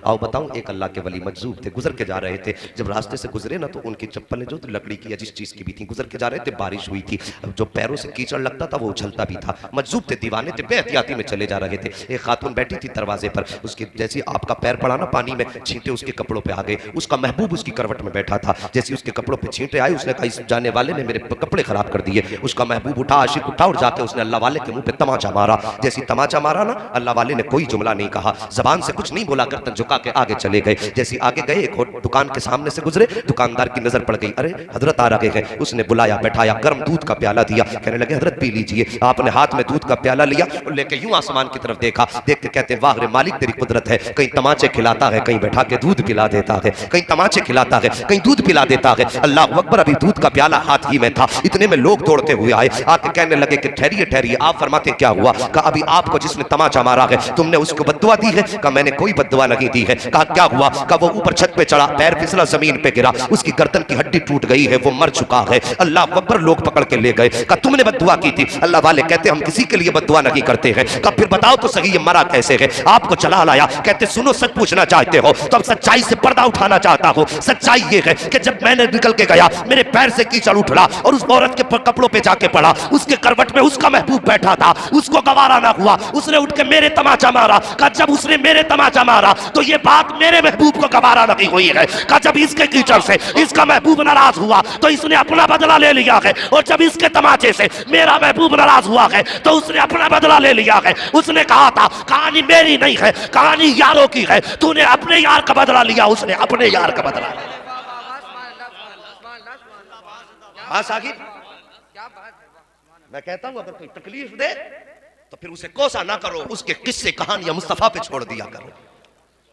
आओ बताऊं, एक अल्लाह के वली मजजूब थे, गुजर के जा रहे थे। जब रास्ते से गुजरे ना तो उनकी चप्पलें जो लकड़ी की या जिस चीज की भी थी, गुजर के जा रहे थे, बारिश हुई थी, जो पैरों से कीचड़ लगता था वो उछलता भी था। मजजूब थे, दीवाने थे, बेहतियाती में चले जा रहे थे। एक खातून बैठी थी दरवाजे पर, उसके जैसे आपका पैर पड़ा ना पानी में, छींटे उसके कपड़ों पे आ गए। उसका महबूब उसकी करवट में बैठा था, जैसे उसके कपड़ों पे छींटे आए उसने कहा इस जाने वाले ने मेरे कपड़े खराब कर दिए। उसका महबूब उठा, आशिक उठा और जाके उसने अल्लाह वाले के मुंह पे तमाचा मारा। जैसे तमाचा मारा ना, अल्लाह वाले ने कोई जुमला नहीं कहा, जबान से कुछ नहीं बोला, गर्दन झुका के आगे चले गए। जैसे आगे गए एक दुकान के सामने से गुजरे, दुकानदार की नजर पड़ गई, अरे हजरत आ रहे हैं। उसने बुलाया, बैठाया, गर्म दूध का प्याला दिया, कहने लगे हजरत पी लीजिए। आपने हाथ में दूध का प्याला लिया और लेके यूं आसमान की तरफ देखा, देख के कहते वाह रे मालिक तेरी कुदरत है, कहीं तमाचे खिलाता है, कहीं बैठा के दूध पिला देता है, कहीं तमाचे खिलाता है, कहीं दूध पिला देता है। अल्लाह अकबर, अभी दूध का प्याला हाथ ही में था, इतने में लोग दौड़ते हुए आए, आके कहने लगे कि ठहरिए ठहरिए, आप फरमाते क्या हुआ? कहा अभी आपको जिसने तमाचा मारा है तुमने उसको बद्दुआ दी है? कहा मैंने कोई बद्दुआ नहीं दी है। कहा क्या हुआ? कहा वो ऊपर छत पे चढ़ा, पैर फिसला, जमीन पे गिरा, उसकी गर्दन की हड्डी टूट गई है, वो मर चुका है। अल्लाह अकबर, लोग पकड़ के ले गए। कहा तुमने बद्दुआ की थी? अल्लाह वाले कहते हम किसी के लिए बद्दुआ नहीं करते हैं। कहा फिर बताओ तो सही ये मरा कैसे है? आपको चला लाया। कहते सुनो, सच पूछना चाहते हो तो अब सच्चाई से पर्दा उठाना चाहता हूं। सच्चाई ये है कि जब मैंने निकल के गया, मेरे पैर से कीचड़ उठला और उस औरत के कपड़ों पे जाके पड़ा, उसके करवट में उसका महबूब बैठा था, उसको गवारा ना हुआ, उसने उठ के मेरे तमाचा मारा। कहा जब उसने मेरे तमाचा मारा तो ये बात मेरे महबूब को गवारा नहीं हुई है। कहा जब इसके कीचड़ से इसका महबूब नाराज हुआ तो इसने अपना बदला ले लिया है, और जब इसके तमाचे से मेरा महबूब नाराज हुआ है तो उसने अपना बदला ले लिया है। उसने कहा था कहानी मेरी नहीं है, कहानी यारों की है, तूने अपने यार का बदला लिया, उसने अपने यार का बदला लिया। हाँ साकिब, मैं कहता हूं अगर कोई तकलीफ दे तो फिर उसे कोसा ना करो, उसके किस्से कहानियां मुस्तफा पे छोड़ दिया करो।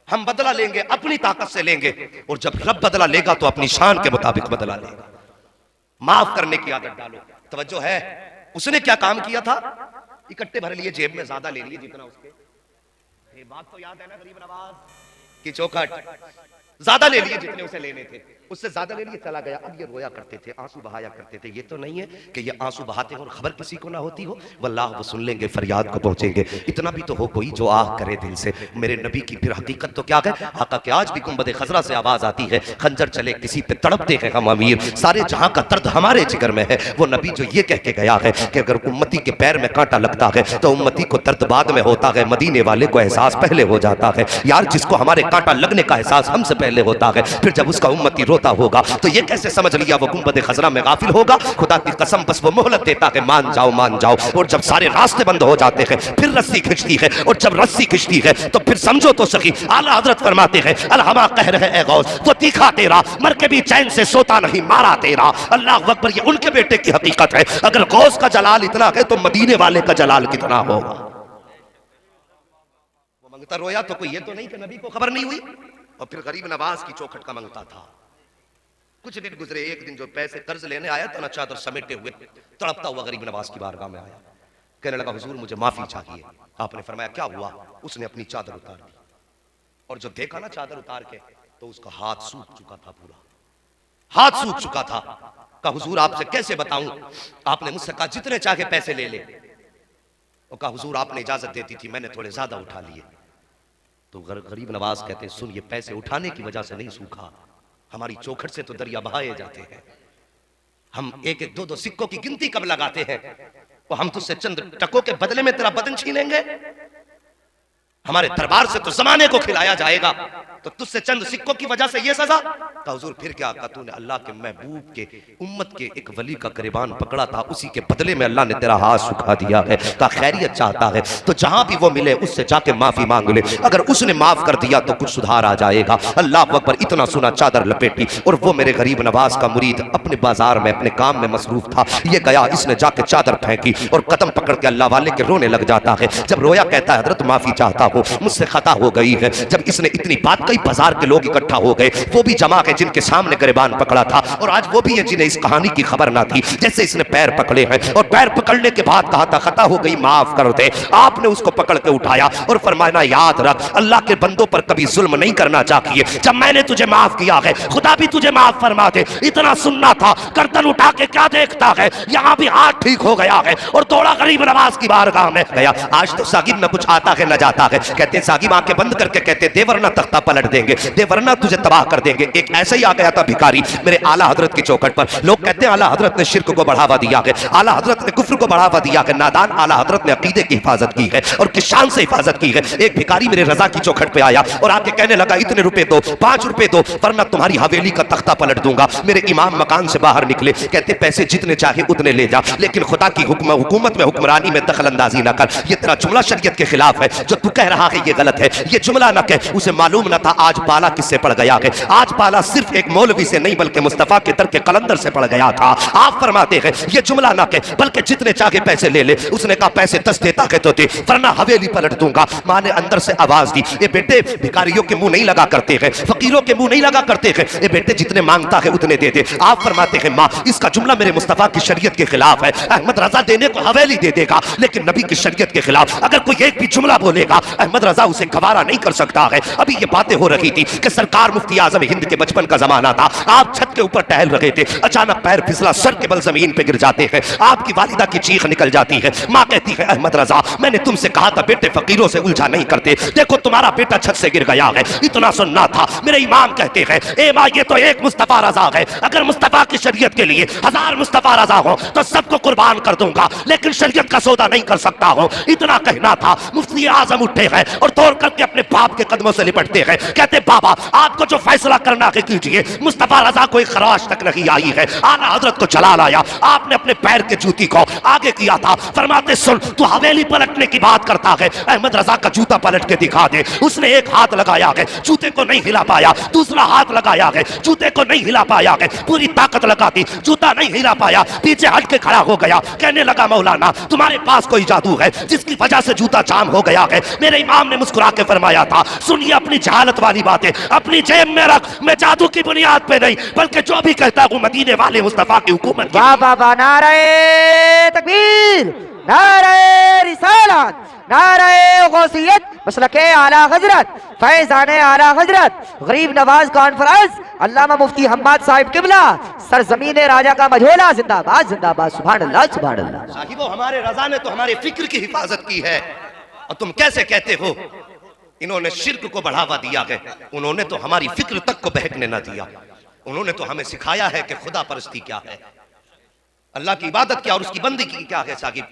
हम बदला लेंगे अपनी ताकत से लेंगे, और जब रब बदला लेगा तो अपनी शान के मुताबिक बदला लेगा। माफ करने की आदत डालो। तवज्जो है, उसने क्या काम किया था? इकट्ठे भर लिए, जेब में ज्यादा ले लिए जितना उसके, ये बात तो याद है ना, गरीब नवाज की चौखट, ज्यादा ले लिए जितने उसे लेने थे, उससे ज्यादा ले लिए, चला गया। अब ये रोया करते थे, आंसू बहाया करते थे। ये तो नहीं है कि ये आंसू बहाते और खबर किसी को ना होती हो, वल्लाह वो सुन लेंगे, फरियाद को पहुंचेंगे। इतना भी तो हो कोई जो आह करे दिल से। मेरे नबी की फिर हकीकत तो क्या है? आका के आज भी गुंबद खजरा से आवाज आती है, खंजर चले किसी पे तड़पते हैं हम अमीर, सारे जहां का दर्द हमारे जिगर में है। वो नबी जो ये कह के गया है कि अगर उम्मती के पैर में कांटा लगता है तो उम्मती को दर्द बाद में होता है, मदीने वाले को एहसास पहले हो जाता है। यार जिसको हमारे कांटा लगने का एहसास हमसे पहले होता है, फिर जब उसका उम्मती रोता होगा तो ये कैसे समझ लिया वो गुंबद खजरा में गाफिल होगा? खुदा की कसम, बस वो मोहलत देता है, मान जाओ मान जाओ। और जब सारे रास्ते बंद हो जाते हैं फिर रस्सी खिंचती है, और जब रस्सी खिंचती है तो फिर समझो तो सही, आला हजरत फरमाते हैं अलहमा कह रहे हैं गौस, वो तीखा तेरा, मर के भी चैन से सोता नहीं, मारा तेरा। अल्लाह अकबर, ये उनके बेटे की हकीकत है। अगर गौस का जलाल इतना है तो मदीने वाले का जलाल कितना होगा? वो मंगता रोया तो कोई ये तो नहीं कि नबी को खबर नहीं हुई। और फिर गरीब नवाज की चौखट का मंगता था। कुछ दिन गुजरे, एक दिन जो पैसे कर्ज लेने आया तो ना चादर समेटे हुए तड़पता हुआ गरीब नवाज की बारगाह में आया, कहने लगा हुजूर मुझे माफी चाहिए। आपने फरमाया क्या हुआ? उसने अपनी चादर उतार दी, और जब देखा ना चादर उतार के तो उसका हाथ सूख चुका था, पूरा हाथ सूख चुका था। कहा हुजूर आपसे कैसे बताऊं? आपने मुझसे कहा जितने चाहे पैसे ले ले। और कहा हुजूर आपने इजाजत देती थी, मैंने थोड़े ज्यादा उठा लिए। तो गरीब नवाज कहते सुन, ये पैसे उठाने की वजह से नहीं सूखा, हमारी चौखट से तो दरिया बहाए जाते हैं। हम एक एक दो दो सिक्कों की गिनती कब लगाते हैं? तो हम तुझसे चंद टकों के बदले में तेरा बदन छीनेंगे? हमारे दरबार से तो जमाने को खिलाया जाएगा, तो तुझसे चंद सिक्कों की वजह से ये सजा? तो हुजूर फिर क्या? कहा तूने अल्लाह के महबूब के उम्मत के एक वली का गिरबान पकड़ा था, उसी के बदले में अल्लाह ने तेरा हाथ सुखा दिया है। कहा खैरियत चाहता है तो जहां भी वो मिले उससे जाके माफी मांग ले, अगर उसने माफ कर दिया तो कुछ सुधार आ जाएगा। अल्लाह अकबर, इतना सुना चादर लपेटी, और वो मेरे गरीब नवाज का मुरीद अपने बाजार में अपने काम में मसरूफ था। ये गया, इसने जाके चादर फेंकी और कदम पकड़ के अल्लाह वाले के रोने लग जाता है। जब रोया कहता है हजरत माफी चाहता हूं, मुझसे खता हो गई है। जब इसने इतनी बात कही बाजार के लोग इकट्ठा हो गए, वो भी जमा के जिनके सामने गिरबान पकड़ा था, और आज वो भी है जिन्हें इस कहानी की खबर ना थी। जैसे इसने पैर पकड़े हैं और पैर पकड़ने के बाद कहा था खता हो गई माफ कर दे, आपने उसको पकड़ के उठाया और फरमाया याद रख अल्लाह के बंदों पर कभी जुल्म नहीं करना चाहिए। जब मैंने तुझे माफ किया है खुदा भी तुझे माफ फरमा दे। इतना सुनना था, गर्दन उठा के क्या देखता है, यहाँ भी हाथ ठीक हो गया है और थोड़ा गरीब नवाज की बारगाह में गया। आज तो साकिब न कुछ आता है न जाता है, कहते सागिब आंखें बंद करके कहते दे वरना तख्ता पलट देंगे, दे वरना तुझे तबाह कर देंगे। एक ऐसे ही आ गया था भिखारी मेरे आला हजरत की चौखट पर। लोग कहते हैं आला हजरत ने शिर्क को बढ़ावा दिया है, आला हजरत ने कुफ्र को बढ़ावा दिया है। नादान आला हजरत ने अकीदे की हिफाजत की है और किस शान से हिफाजत की है। एक भिखारी मेरे रजा की चौखट पे आया और आके कहने लगा इतने रुपए दो, 5 रुपए दो, वरना तुम्हारी हवेली का तख्ता पलट दूंगा। मेरे इमाम मकान से बाहर निकले, कहते पैसे जितने चाहे उतने ले जा, लेकिन खुदा की हुकूमत में हुक्मरानी में दखल अंदाजी ना कर। ये तेरा जुमला शरीयत के खिलाफ है, जो तू कह रहा है ये गलत है, ये जुमला ना कह। उसे मालूम ना था आज पाला किससे पड़ गया है। आज पाला सिर्फ एक मौलवी से नहीं बल्कि मुस्तफा के दर के कलंदर से पड़ गया था। आप फरमाते हैं ये जुमला ना कह, बल्कि जितने चाहे पैसे ले ले। उसने कहा पैसे 10 देता है तो दे, वरना हवेली पलट दूंगा। मां ने अंदर से आवाज दी, ये बेटे भिखारियों के मुंह नहीं लगा करते हैं, फकीरों के मुंह नहीं लगा करते हैं, ये बेटे जितने मांगता है उतने दे दे। आप फरमाते हैं मां इसका जुमला मेरे मुस्तफा की शरीयत के खिलाफ है। अहमद रजा देने को हवेली दे देगा, लेकिन नबी की शरीयत के खिलाफ अगर कोई एक भी जुमला बोलेगा अहमद रजा उसे गवारा नहीं कर सकता है। अभी ये बातें हो रही थी कि सरकार मुफ्ती आजम हिंद के बचपन का जमाना था। आप छत के ऊपर टहल रहे थे, अचानक पैर फिसला, सर के बल जमीन पे गिर जाते हैं। आपकी वालिदा की चीख निकल जाती है। मां कहती है अहमद रजा मैंने तुमसे कहा था बेटे फकीरों से उलझा नहीं करते, देखो तुम्हारा बेटा छत से गिर गया है, इतना सुनना था। मेरे इमाम कहते हैं ए मां ये तो एक मुस्तफा रजा है, अगर मुस्तफा की शरीयत के लिए 1000 मुस्तफा रजा हो तो सबको कुर्बान कर दूंगा, लेकिन शरीयत का सौदा नहीं कर सकता हो। इतना कहना था। मुफ्ती आजम उठे हैं और तोड़ करके अपने बाप के कदमों से लिपटते हैं, कहते बाबा आपको जो फैसला करना है कीजिए, मुस्तफा रजा कोई खराश तक नहीं आई है। आला हजरत को चला लाया, आपने अपने पैर के जूती को आगे किया था। फरमाते सुन तू हवेली पलटने की बात करता है, अहमद रजा का जूता पलट के दिखा दे। उसने एक हाथ लगाया है, जूते को नहीं हिला पाया, दूसरा हाथ लगाया है, जूते को नहीं हिला पाया है, पूरी ताकत लगा दी, जूता नहीं हिला पाया, पीछे हट के खड़ा हो गया। कहने लगा मौलाना तुम्हारे पास कोई जादू है जिसकी वजह से जूता जाम हो गया है। मेरे इमाम ने मुस्कुरा के फरमाया था सुनिए अपनी जहालत वाली बातें अपनी जेब में रख, मैं जादू की बुनियाद पे नहीं बल्कि जो भी कहता हूँ मदीने वाले मुस्तफा की हुकूमत की। वाह वाह वाह, नारे तकबीर, नारे रिसालत, नारे गौसियत, मसलके आला हजरत, फैज़ाने आला हजरत, गरीब नवाज कॉन्फ्रेंस, अल्लामा मुफ्ती हम्माद साहिब किबला, सरजमीने राजा का मझोला, जिंदाबाद जिंदाबाद, सुभान अल्लाह सुभान अल्लाह। साहिबो हमारे रजा ने तो हमारे फिक्र की हिफाजत की है और तुम कैसे कहते हो इन्होंने शिर्क को बढ़ावा दिया है। उन्होंने तो हमारी फिक्र तक को बहकने ना दिया। उन्होंने तो हमें सिखाया है कि खुदा परस्ती क्या है, अल्लाह की इबादत क्या और उसकी बंदी की क्या है। साहिब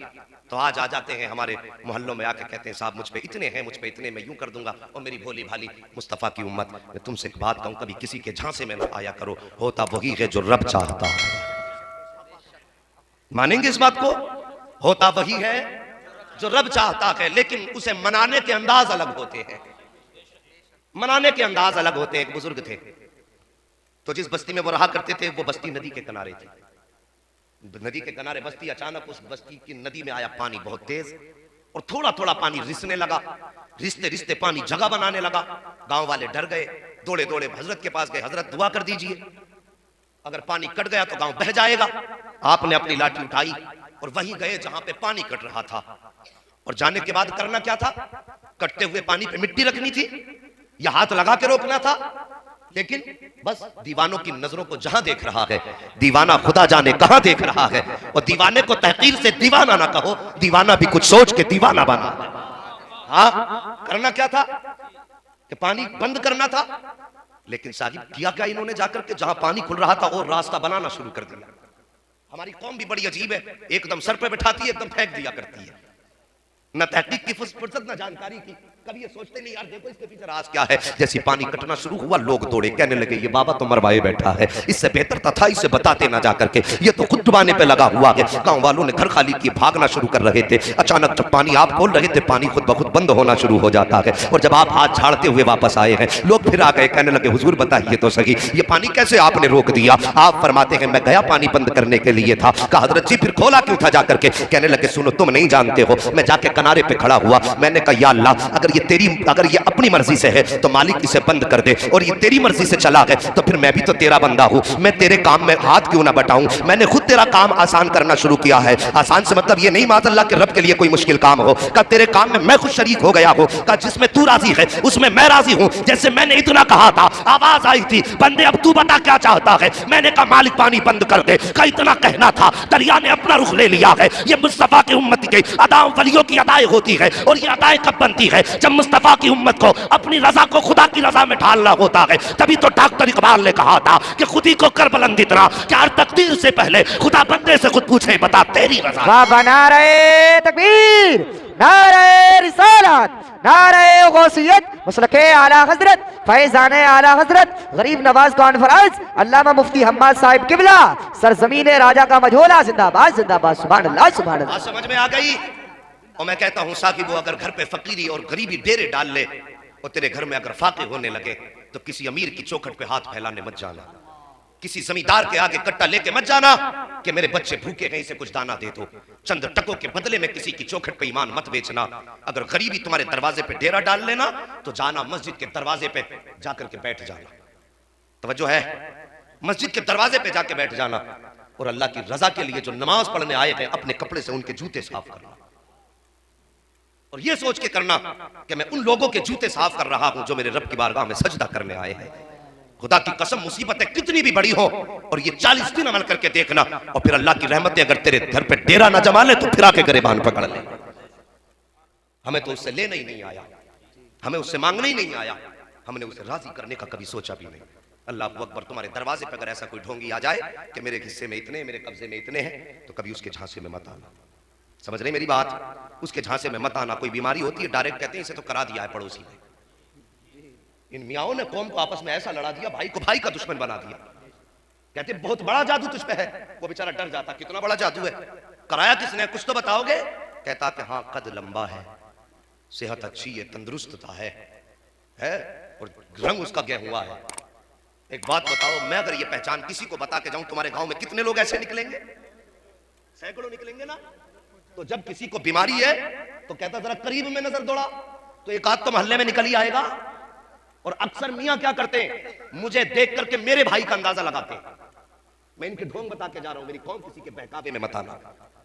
तो आज आ जाते हैं हमारे मोहल्लों में आके कहते हैं साहब मुझ पे इतने हैं, मुझ पे इतने मैं यूं कर दूंगा। और मेरी भोली भाली मुस्तफ़ा की उम्मत, मैं तुमसे एक बात कहूं कभी किसी के झांसे में ना आया करो, होता वही है जो रब चाहता है। मानेंगे इस बात को? होता वही है जो रब चाहता है, लेकिन उसे मनाने के अंदाज अलग होते हैं, मनाने के अंदाज अलग होते हैं। एक बुजुर्ग थे तो जिस बस्ती में वो रहा करते थे वो बस्ती नदी के किनारे थी। नदी के किनारे बस्ती, अचानक उस बस्ती की नदी में आया पानी बहुत तेज और थोड़ा थोड़ा पानी रिसने लगा। रिसते रिसते पानी जगह बनाने लगा। गांव वाले डर गए, दौड़े दौड़े हजरत के पास गए, हजरत दुआ कर दीजिए, अगर पानी कट गया तो गांव बह जाएगा। आपने अपनी लाठी उठाई और वहीं गए जहां पे पानी कट रहा था। और जाने के बाद करना क्या था? कटते हुए पानी पे मिट्टी रखनी थी या हाथ लगा के रोकना था। लेकिन बस दीवानों की नजरों को जहां देख रहा है, दीवाना खुदा जाने कहां देख रहा है। और दीवाने को तहकीर से दीवाना ना कहो, दीवाना भी कुछ सोच के दीवाना बना। हाँ, करना क्या था कि पानी बंद करना था। लेकिन साहिब किया क्या इन्होंने? जाकर के जहां पानी खुल रहा था और रास्ता बनाना शुरू कर दिया। हमारी कौम भी बड़ी अजीब है, एकदम सर पे बैठाती है, एकदम फेंक दिया करती है। न तहकीक की फुर्सत न जानकारी की। कभी ये सोचते नहीं यार देखो इसके पीछे राज क्या है। जैसे पानी कटना शुरू हुआ लोग दौड़े, कहने लगे ये बाबा तो मरवाए बैठा है, इससे बेहतर था इसे बताते ना जा करके, ये तो खुद डुबाने पे लगा हुआ है। गांव वालों ने घर खाली किए, भागना शुरू कर रहे थे। अचानक जब पानी आप खोल रहे थे पानी खुद ब खुद बंद होना शुरू हो जाता है। और जब आप हाथ झाड़ते हुए वापस आए हैं लोग फिर आ गए, कहने लगे हुजूर बताइए तो सही ये पानी कैसे आपने रोक दिया? आप फरमाते हैं मैं गया पानी बंद करने के लिए था। कहा हजरत जी फिर खोला क्यों था जाकर के? कहने लगे सुनो तुम नहीं जानते हो, मैं जाके किनारे पे खड़ा हुआ, मैंने कहा या अल्लाह अगर ये अपनी मर्जी से है तो मालिक इसे बंद कर दे, और ये तेरी मर्जी से चला है तो फिर मैं भी तो तेरा बंदा हूं, मैं तेरे काम में हाथ क्यों ना बटाऊं? मैंने खुद तेरा काम आसान करना शुरू किया है। आसान से मतलब ये नहीं माज़अल्लाह के रब के लिए कोई मुश्किल काम हो, का तेरे काम में मैं खुद शरीक हो गया हूं, का जिसमें तू राजी है उसमें मैं राजी हूं। जैसे मैंने इतना कहा था आवाज आई थी बंदे अब तू बता क्या चाहता है? मैंने कहा मालिक पानी बंद कर दे। का इतना कहना था दरिया ने अपना रुख ले लिया है। ये मुस्तफा की उम्मत के अदा वलियों की अदाएं होती है। और ये अदाएं कब बनती है? जब मुस्तफा की उम्मत को अपनी रजा को खुदा की रजा में ढालना होता है। तभी तो डॉक्टर इकबाल ने कहा था कि खुदी को कर बुलंद इतना कि हर तकदीर से पहले खुदा बंदे से खुद पूछे, बता तेरी रजा। वाह बना रहे तकबीर, नारे रिसालत, नारे गौसियत, मसलके आला हजरत, फैजान आला हजरत, गरीब नवाज कॉन्फ्रेंस, अल्लामा मुफ्ती हम्माद साहिब किबला, सरजमीन राजा का मझोला, जिंदाबाद जिंदाबाद, सुभान अल्लाह सुभान अल्लाह। बात समझ में आ गई? और मैं कहता हूं साकिब, वो अगर घर पे फकीरी और गरीबी डेरे डाल ले और तेरे घर में अगर फाके होने लगे तो किसी अमीर की चौखट पे हाथ फैलाने मत जाना, किसी जमींदार के आगे कट्टा लेके मत जाना कि मेरे बच्चे भूखे हैं इसे कुछ दाना दे दो। चंद टकों के बदले में किसी की चौखट पे ईमान मत बेचना। अगर गरीबी तुम्हारे दरवाजे पे डेरा डाल लेना तो जाना मस्जिद के दरवाजे पे जाकर के बैठ जाना। तवज्जो है? मस्जिद के दरवाजे पे जाके बैठ जाना और अल्लाह की रजा के लिए जो नमाज पढ़ने आए हैं अपने कपड़े से उनके जूते साफ करना। और ये सोच के करना कि मैं उन लोगों के जूते साफ कर रहा हूं जो मेरे रब की बारगाह में सजदा करने आए हैं। खुदा की कसम, मुसीबतें कितनी भी बड़ी हो और ये 40 दिन अमल करके देखना, और फिर अल्लाह की रहमतें अगर तेरे घर पे डेरा ना जमा ले तो फिर आके गरेबान पकड़ ले। हमें तो उससे लेना ही नहीं आया, हमें उससे मांगना ही नहीं आया, हमने उसे राजी करने का कभी सोचा भी नहीं। अल्लाह अकबर, तुम्हारे दरवाजे पर अगर ऐसा कोई ढोंगी आ जाए कि मेरे हिस्से में इतने, मेरे कब्जे में इतने हैं, तो कभी उसके झांसे में मत आना। समझ रहे मेरी बात? उसके झांसे में मत आना। कोई बीमारी होती है डायरेक्ट कहते हैं इसे तो करा दिया है पड़ोसी ने। इन मियाओं ने कौम को आपस में ऐसा लड़ा दिया, भाई को भाई का दुश्मन बना दिया। कहते बहुत बड़ा जादू तुझ पे है। वो बेचारा डर जाता, कितना बड़ा जादू है, कराया किसने, कुछ तो बताओगे? कहता कि हाँ, कद लंबा है, सेहत अच्छी है, तंदुरुस्तता है और रंग उसका गया हुआ है। एक बात बताओ, मैं अगर ये पहचान किसी को बता के जाऊं तुम्हारे गांव में कितने लोग ऐसे निकलेंगे? सैकड़ों निकलेंगे ना। तो जब किसी को बीमारी है तो कहता जरा करीब में नजर दौड़ा, तो एक आध तो मोहल्ले में निकल ही आएगा। और अक्सर मियां क्या करते हैं, मुझे देख करके मेरे भाई का अंदाजा लगाते हैं। मैं इनके ढोंग बता के जा रहा हूं, मेरी कौन किसी के बहकावे में मत आना।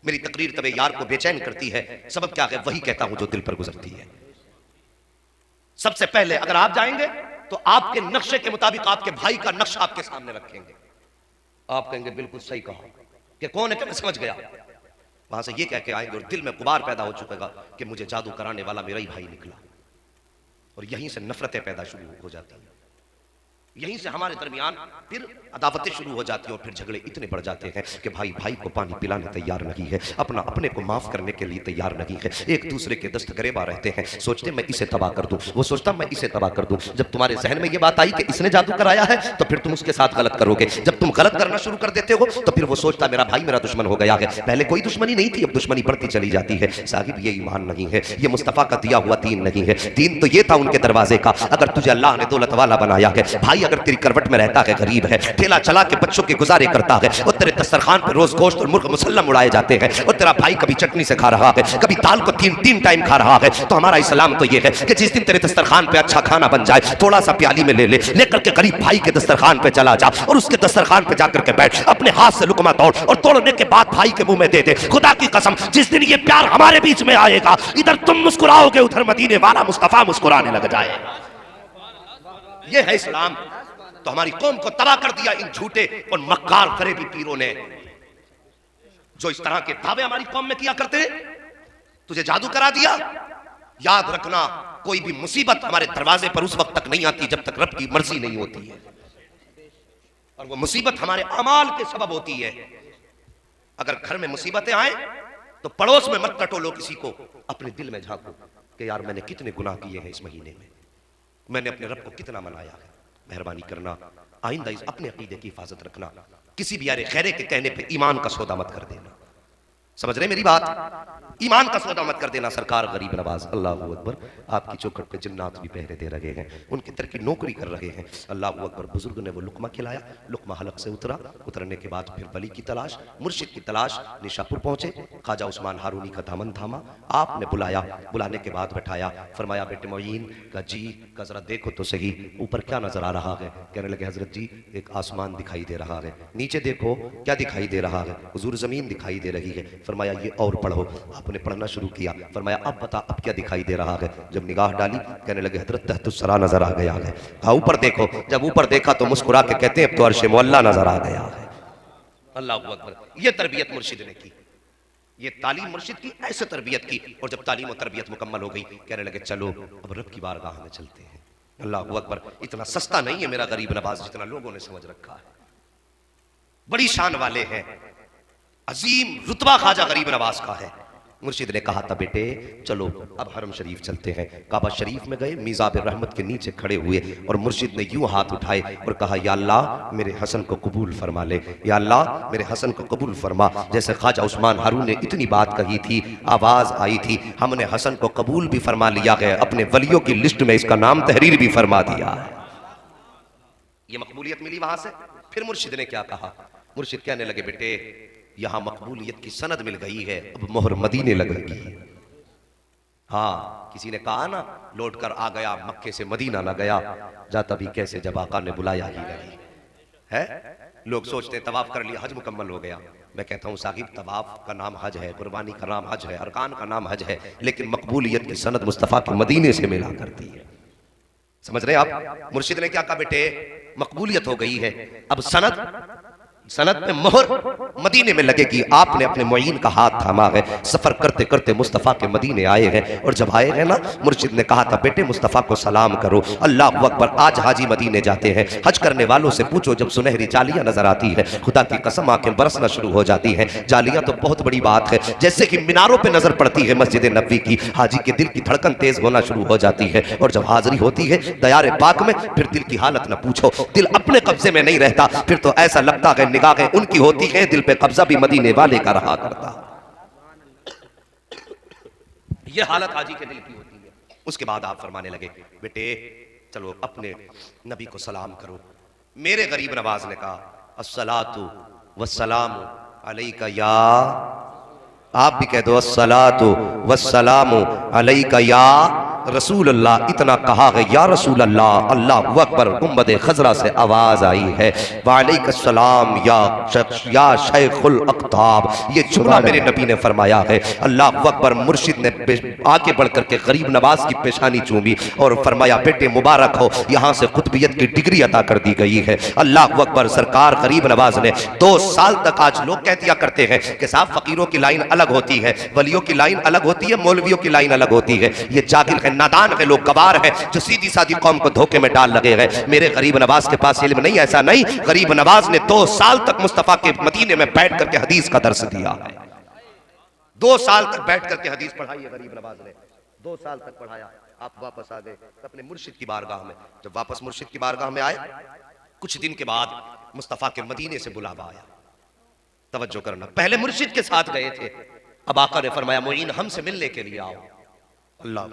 मेरी तकरीर तबे यार को बेचैन करती है, सबब क्या है, वही कहता हूं जो दिल पर गुजरती है। सबसे पहले अगर आप जाएंगे तो आपके नक्शे के मुताबिक आपके भाई का नक्शा आपके सामने रखेंगे। आप कहेंगे बिल्कुल सही कहा कि कौन है, क्या मैं समझ गया। वहां से ये कह के आएंगे और दिल में गुबार पैदा हो चुकेगा कि मुझे जादू कराने वाला मेरा ही भाई निकला। और यहीं से नफरतें पैदा शुरू हो जाती हैं, यहीं से हमारे दरमियान फिर अदावतें शुरू हो जाती हैं और फिर झगड़े इतने बढ़ जाते हैं कि भाई भाई को पानी पिलाने तैयार नहीं है, अपना अपने को माफ करने के लिए तैयार नहीं है, एक दूसरे के दस्तगरेबा रहते हैं, सोचते मैं इसे तबाह कर दूं, वो सोचता मैं इसे तबाह कर दूं। जब तुम्हारे जहन में ये बात आई कि इसने जादू कराया है तो फिर तुम उसके साथ गलत करोगे। जब तुम गलत करना शुरू कर देते हो तो फिर वो सोचता मेरा भाई मेरा दुश्मन हो गया है। पहले कोई दुश्मनी नहीं थी, अब दुश्मनी बढ़ती चली जाती है। साहिब ये ईमान नहीं है, ये मुस्तफा का दिया हुआ दीन नहीं है। दीन तो ये था उनके दरवाजे का। अगर तुझे अल्लाह ने दौलत वाला बनाया है, भाई अगर तेरी करवट में रहता है, गरीब है, ठेला चला के बच्चों के गुजारे करता है और तेरे दस्तरखान पे रोज गोश्त और मुर्ग मुसल्लम उड़ाए जाते हैं और तेरा भाई कभी चटनी से खा रहा है, कभी दाल को तीन टाइम खा रहा है, तो हमारा इस्लाम तो ये है कि जिस दिन तेरे दस्तरखान पे अच्छा खाना बन जाए थोड़ा सा प्याली में लेकर के गरीब भाई के दस्तरखान पे चला जा और उसके दस्तरखान पे जाकर के बैठ, अपने हाथ से लुकमा तोड़ और तोड़ने के बाद भाई के मुंह में दे दे। खुदा की कसम, जिस दिन ये प्यार हमारे बीच में आएगा, इधर तुम मुस्कुराओगे, उधर मदीने वाला मुस्तफा मुस्कुराने लग जाए। ये है इस्लाम। तो हमारी कौम को तबाह कर दिया इन झूठे और मक्कार फरेबी पीरों ने, जो इस तरह के दावे हमारी कौम में किया करते हैं। तुझे जादू करा दिया। याद रखना, कोई भी मुसीबत हमारे दरवाजे पर उस वक्त तक नहीं आती जब तक रब की मर्जी नहीं होती है, और वो मुसीबत हमारे अमाल के सबब होती है। अगर घर में मुसीबतें आए तो पड़ोस में मत टटोलो किसी को, अपने दिल में झांको कि यार मैंने कितने गुनाह किए हैं इस महीने में, मैंने अपने रब को कितना मनाया है। मेहरबानी करना, आइंदा इस अपने अकीदे की हिफाजत रखना, किसी भी यारे खैरे के कहने पे ईमान का सौदा मत कर देना। समझ रहे मेरी बात? ईमान का सौदा मत कर देना। सरकार गरीब नवाज, अल्लाह अकबर, आपकी चौखट पे जिन्नात भी पहरे दे रहे हैं, उनकी तरह की नौकरी कर रहे हैं। अल्लाह अकबर, बुजुर्ग ने वो लुकमा खिलाया, लुकमा हलक से उतरा, उतरने के बाद फिर वली की तलाश, मुर्शिद की तलाश, निशापुर पहुंचे, ख्वाजा उस्मान हारूनी का दामन थामा, आपने बुलाया, बुलाने के बाद बैठाया, फरमाया बेटे मोइन का जी का जरा देखो तो सही, ऊपर क्या नजर आ रहा है? कहने लगे हजरत जी एक आसमान दिखाई दे रहा है। नीचे देखो क्या दिखाई दे रहा है? हुजूर जमीन दिखाई दे रही है। फरमाया ये और पढ़ो। आपने पढ़ना शुरू किया। फरमाया अब बता अब क्या दिखाई दे रहा है? जब निगाह डाली, कहने लगे हजरत तहतुस्सरा नजर आ गया है। हाँ ऊपर देखो। जब ऊपर देखा तो मुस्कुरा के कहते हैं अब तो अर्श मुअल्ला नजर आ गया है। अल्लाह अकबर, ये तरबियत मुर्शिद ने की। ये तालीम मुर्शिद की, ऐसे तरबियत की। और जब तालीम और तरबियत मुकम्मल हो गई, कहने लगे चलो अब रब की बारगाह में चलते हैं। अल्लाह अकबर। इतना सस्ता नहीं है मेरा गरीब नवाज जितना लोगों ने समझ रखा है। बड़ी शान वाले हैं, अजीम रुतबा ख्वाजा गरीब नवाज का है। मुर्शिद ने कहा था बेटे चलो अब हरम शरीफ चलते हैं। काबा शरीफ में गए, मीज़ाब रहमत के नीचे खड़े हुए और मुर्शिद ने यूं हाथ उठाए और कहा या अल्लाह मेरे हसन को कबूल फरमा ले, या अल्लाह मेरे हसन को कबूल फरमा। जैसे ख्वाजा उस्मान हारून ने इतनी बात कही थी, आवाज आई थी, हमने हसन को कबूल भी फरमा लिया है, अपने वलियों की लिस्ट में इसका नाम तहरीर भी फरमा दिया है। ये मकबूलियत मिली वहां से। फिर मुर्शिद ने क्या कहा? मुर्शिद कहने लगे बेटे यहां मकबूलियत की सनद मिल गई है, अब मोहर मदीने लगेगी। हाँ, किसी ने कहा ना लौट कर आ गया मक्के से मदीना न गया, जाता भी कैसे जब आका ने बुलाया ही नहीं है। लोग सोचते तवाफ कर लिया हज मुकम्मल हो गया। मैं कहता हूँ साहिब तवाफ का नाम हज है, कुर्बानी का नाम हज है, अरकान का नाम हज है, लेकिन मकबूलियत की सनद मुस्तफ़ा के मदीने से मिला करती है। समझ रहे आप? मुर्शिद ने क्या कहा बेटे मकबूलियत हो गई है, अब सनद में मोहर मदीने में लगेगी। आपने अपने मुईन का हाथ थामा है, सफर करते करते मुस्तफ़ा के मदीने आए हैं। और जब आए हैं ना, मुर्शिद ने कहा था बेटे मुस्तफ़ा को सलाम करो। अल्लाह अकबर। आज हाजी मदीने जाते हैं, हज करने वालों से पूछो जब सुनहरी जालियां नजर आती है, खुदा की कसम आंखें बरसना शुरू हो जाती हैं। जालियां तो बहुत बड़ी बात है, जैसे कि मीनारों पर नजर पड़ती है मस्जिद नबवी की, हाजी के दिल की धड़कन तेज होना शुरू हो जाती है। और जब हाजिरी होती है दयारे पाक में, फिर दिल की हालत न पूछो, दिल अपने कब्जे में नहीं रहता, फिर तो ऐसा लगता है निगाहें उनकी होती है, दिल पे कब्जा भी मदीने वाले का रहा करता। ये हालत हाजी के दिल की होती है। उसके बाद आप फरमाने लगे बेटे चलो अपने नबी को सलाम करो। मेरे गरीब नवाज ने कहा अस्सलातु वस्सलामु अलैका या, आप भी कह दो अस्सलातु वस्सलामु अलैका या रसूल अल्लाह। इतना कहा है या रसूल अल्लाह। अल्लाह अकबर। गुंबद खजरा से आवाज आई है वालेकुम या शेखुल अख्ताब। ये जुमला मेरे नबी ने फरमाया है। अल्लाह अकबर। मुर्शिद ने आगे बढ़कर के गरीब नवाज की पेशानी चूमी और फरमाया बेटे मुबारक हो, यहाँ से खुतबियत की डिग्री अता कर दी गई है। अल्लाह अकबर। सरकार गरीब नवाज ने 2 साल तक, आज लोग कह दिया करते हैं कि साहब फकीरों की लाइन अलग होती है, वलियों की लाइन अलग होती है, मौलवियों की लाइन अलग होती है। ये जाहिल है, नादान है, लोग गवार है जो सीधी सादी कौम को धोखे में डाल लगे हैं। मेरे गरीब नवाज के पास इल्म नहीं, ऐसा नहीं। गरीब नवाज ने 2 साल तक मुस्तफा के मदीने में बैठ करके हदीस का दर्स दिया है। 2 साल तक बैठ करके हदीस पढ़ाई है गरीब नवाज ने, 2 साल तक पढ़ाया। आप वापस आ गए अपने मुर्शिद की बारगाह में। जब वापस मुर्शिद की बारगाह में आए, कुछ दिन के बाद मुस्तफा के मदीने से बुलावा आया। तवज्जो करना, पहले मुर्शिद के साथ गए थे, अब आका ने फरमाया मोइन हमसे मिलने के लिए आओ। अल्लाह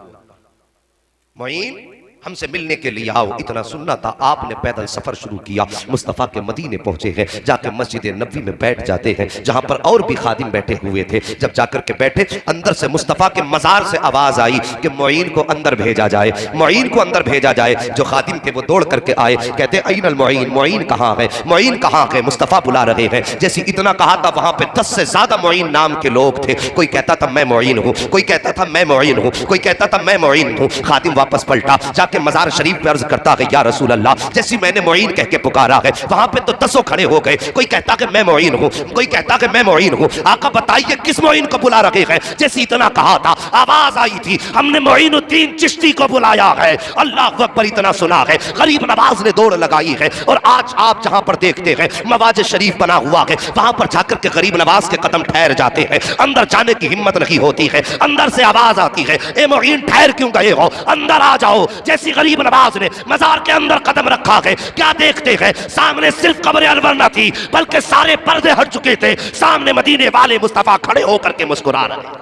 मोइन हमसे मिलने के लिए आओ। इतना सुनना था, आपने पैदल सफर शुरू किया, मुस्तफ़ा के मदीने पहुंचे हैं, जाकर मस्जिद नबवी में बैठ जाते हैं जहां पर और भी खादिम बैठे हुए थे। जब जाकर के बैठे, अंदर से मुस्तफ़ा के मज़ार से आवाज आई कि मोइन को अंदर भेजा जाए, मोइन को अंदर भेजा जाए। जो खादिम थे वो दौड़ करके आए, कहते अइनल मोइन, मोइन कहाँ है, मोइन कहाँ है, मुस्तफ़ा बुला रहे हैं। जैसे इतना कहा था, वहां पे 10 से ज्यादा मोइन नाम के लोग थे। कोई कहता था मैं मोइन हूँ, कोई कहता था मैं मोइन हूँ, कोई कहता था मैं मोइन हूँ। खादिम वापस पलटा, के मजार शरीफ पे अर्ज करता है या रसूल अल्लाह, जैसी मैंने मोइन कह के पुकारा है, वहां पे तो 10 खड़े हो गए। कोई कहता कि मैं मोइन हूं, कोई कहता कि मैं मोइन हूं। आका बताइए किस मोइन को बुला रहे हैं? जैसे इतना कहा था, आवाज आई थी हमने मोइनुद्दीन चिश्ती को बुलाया है। अल्लाह अकबर। इतना सुना है, गरीब नवाज ने दौड़ लगाई है। और आज आप जहां पर देखते हैं मवाज शरीफ बना हुआ है, वहां पर जाकर के गरीब नवाज के कदम ठहर जाते हैं। अंदर जाने की हिम्मत नहीं होती है, अंदर से आवाज आती है ए मोइन ठहर क्यों गए हो, अंदर आ जाओ। जैसी गरीब नवाज ने मजार के अंदर कदम रखा है, क्या देखते हैं? सामने सिर्फ कब्र अनवर न थी, बल्कि सारे पर्दे हट चुके थे। सामने मदीने वाले मुस्तफा खड़े होकर के मुस्कुरा रहे हैं।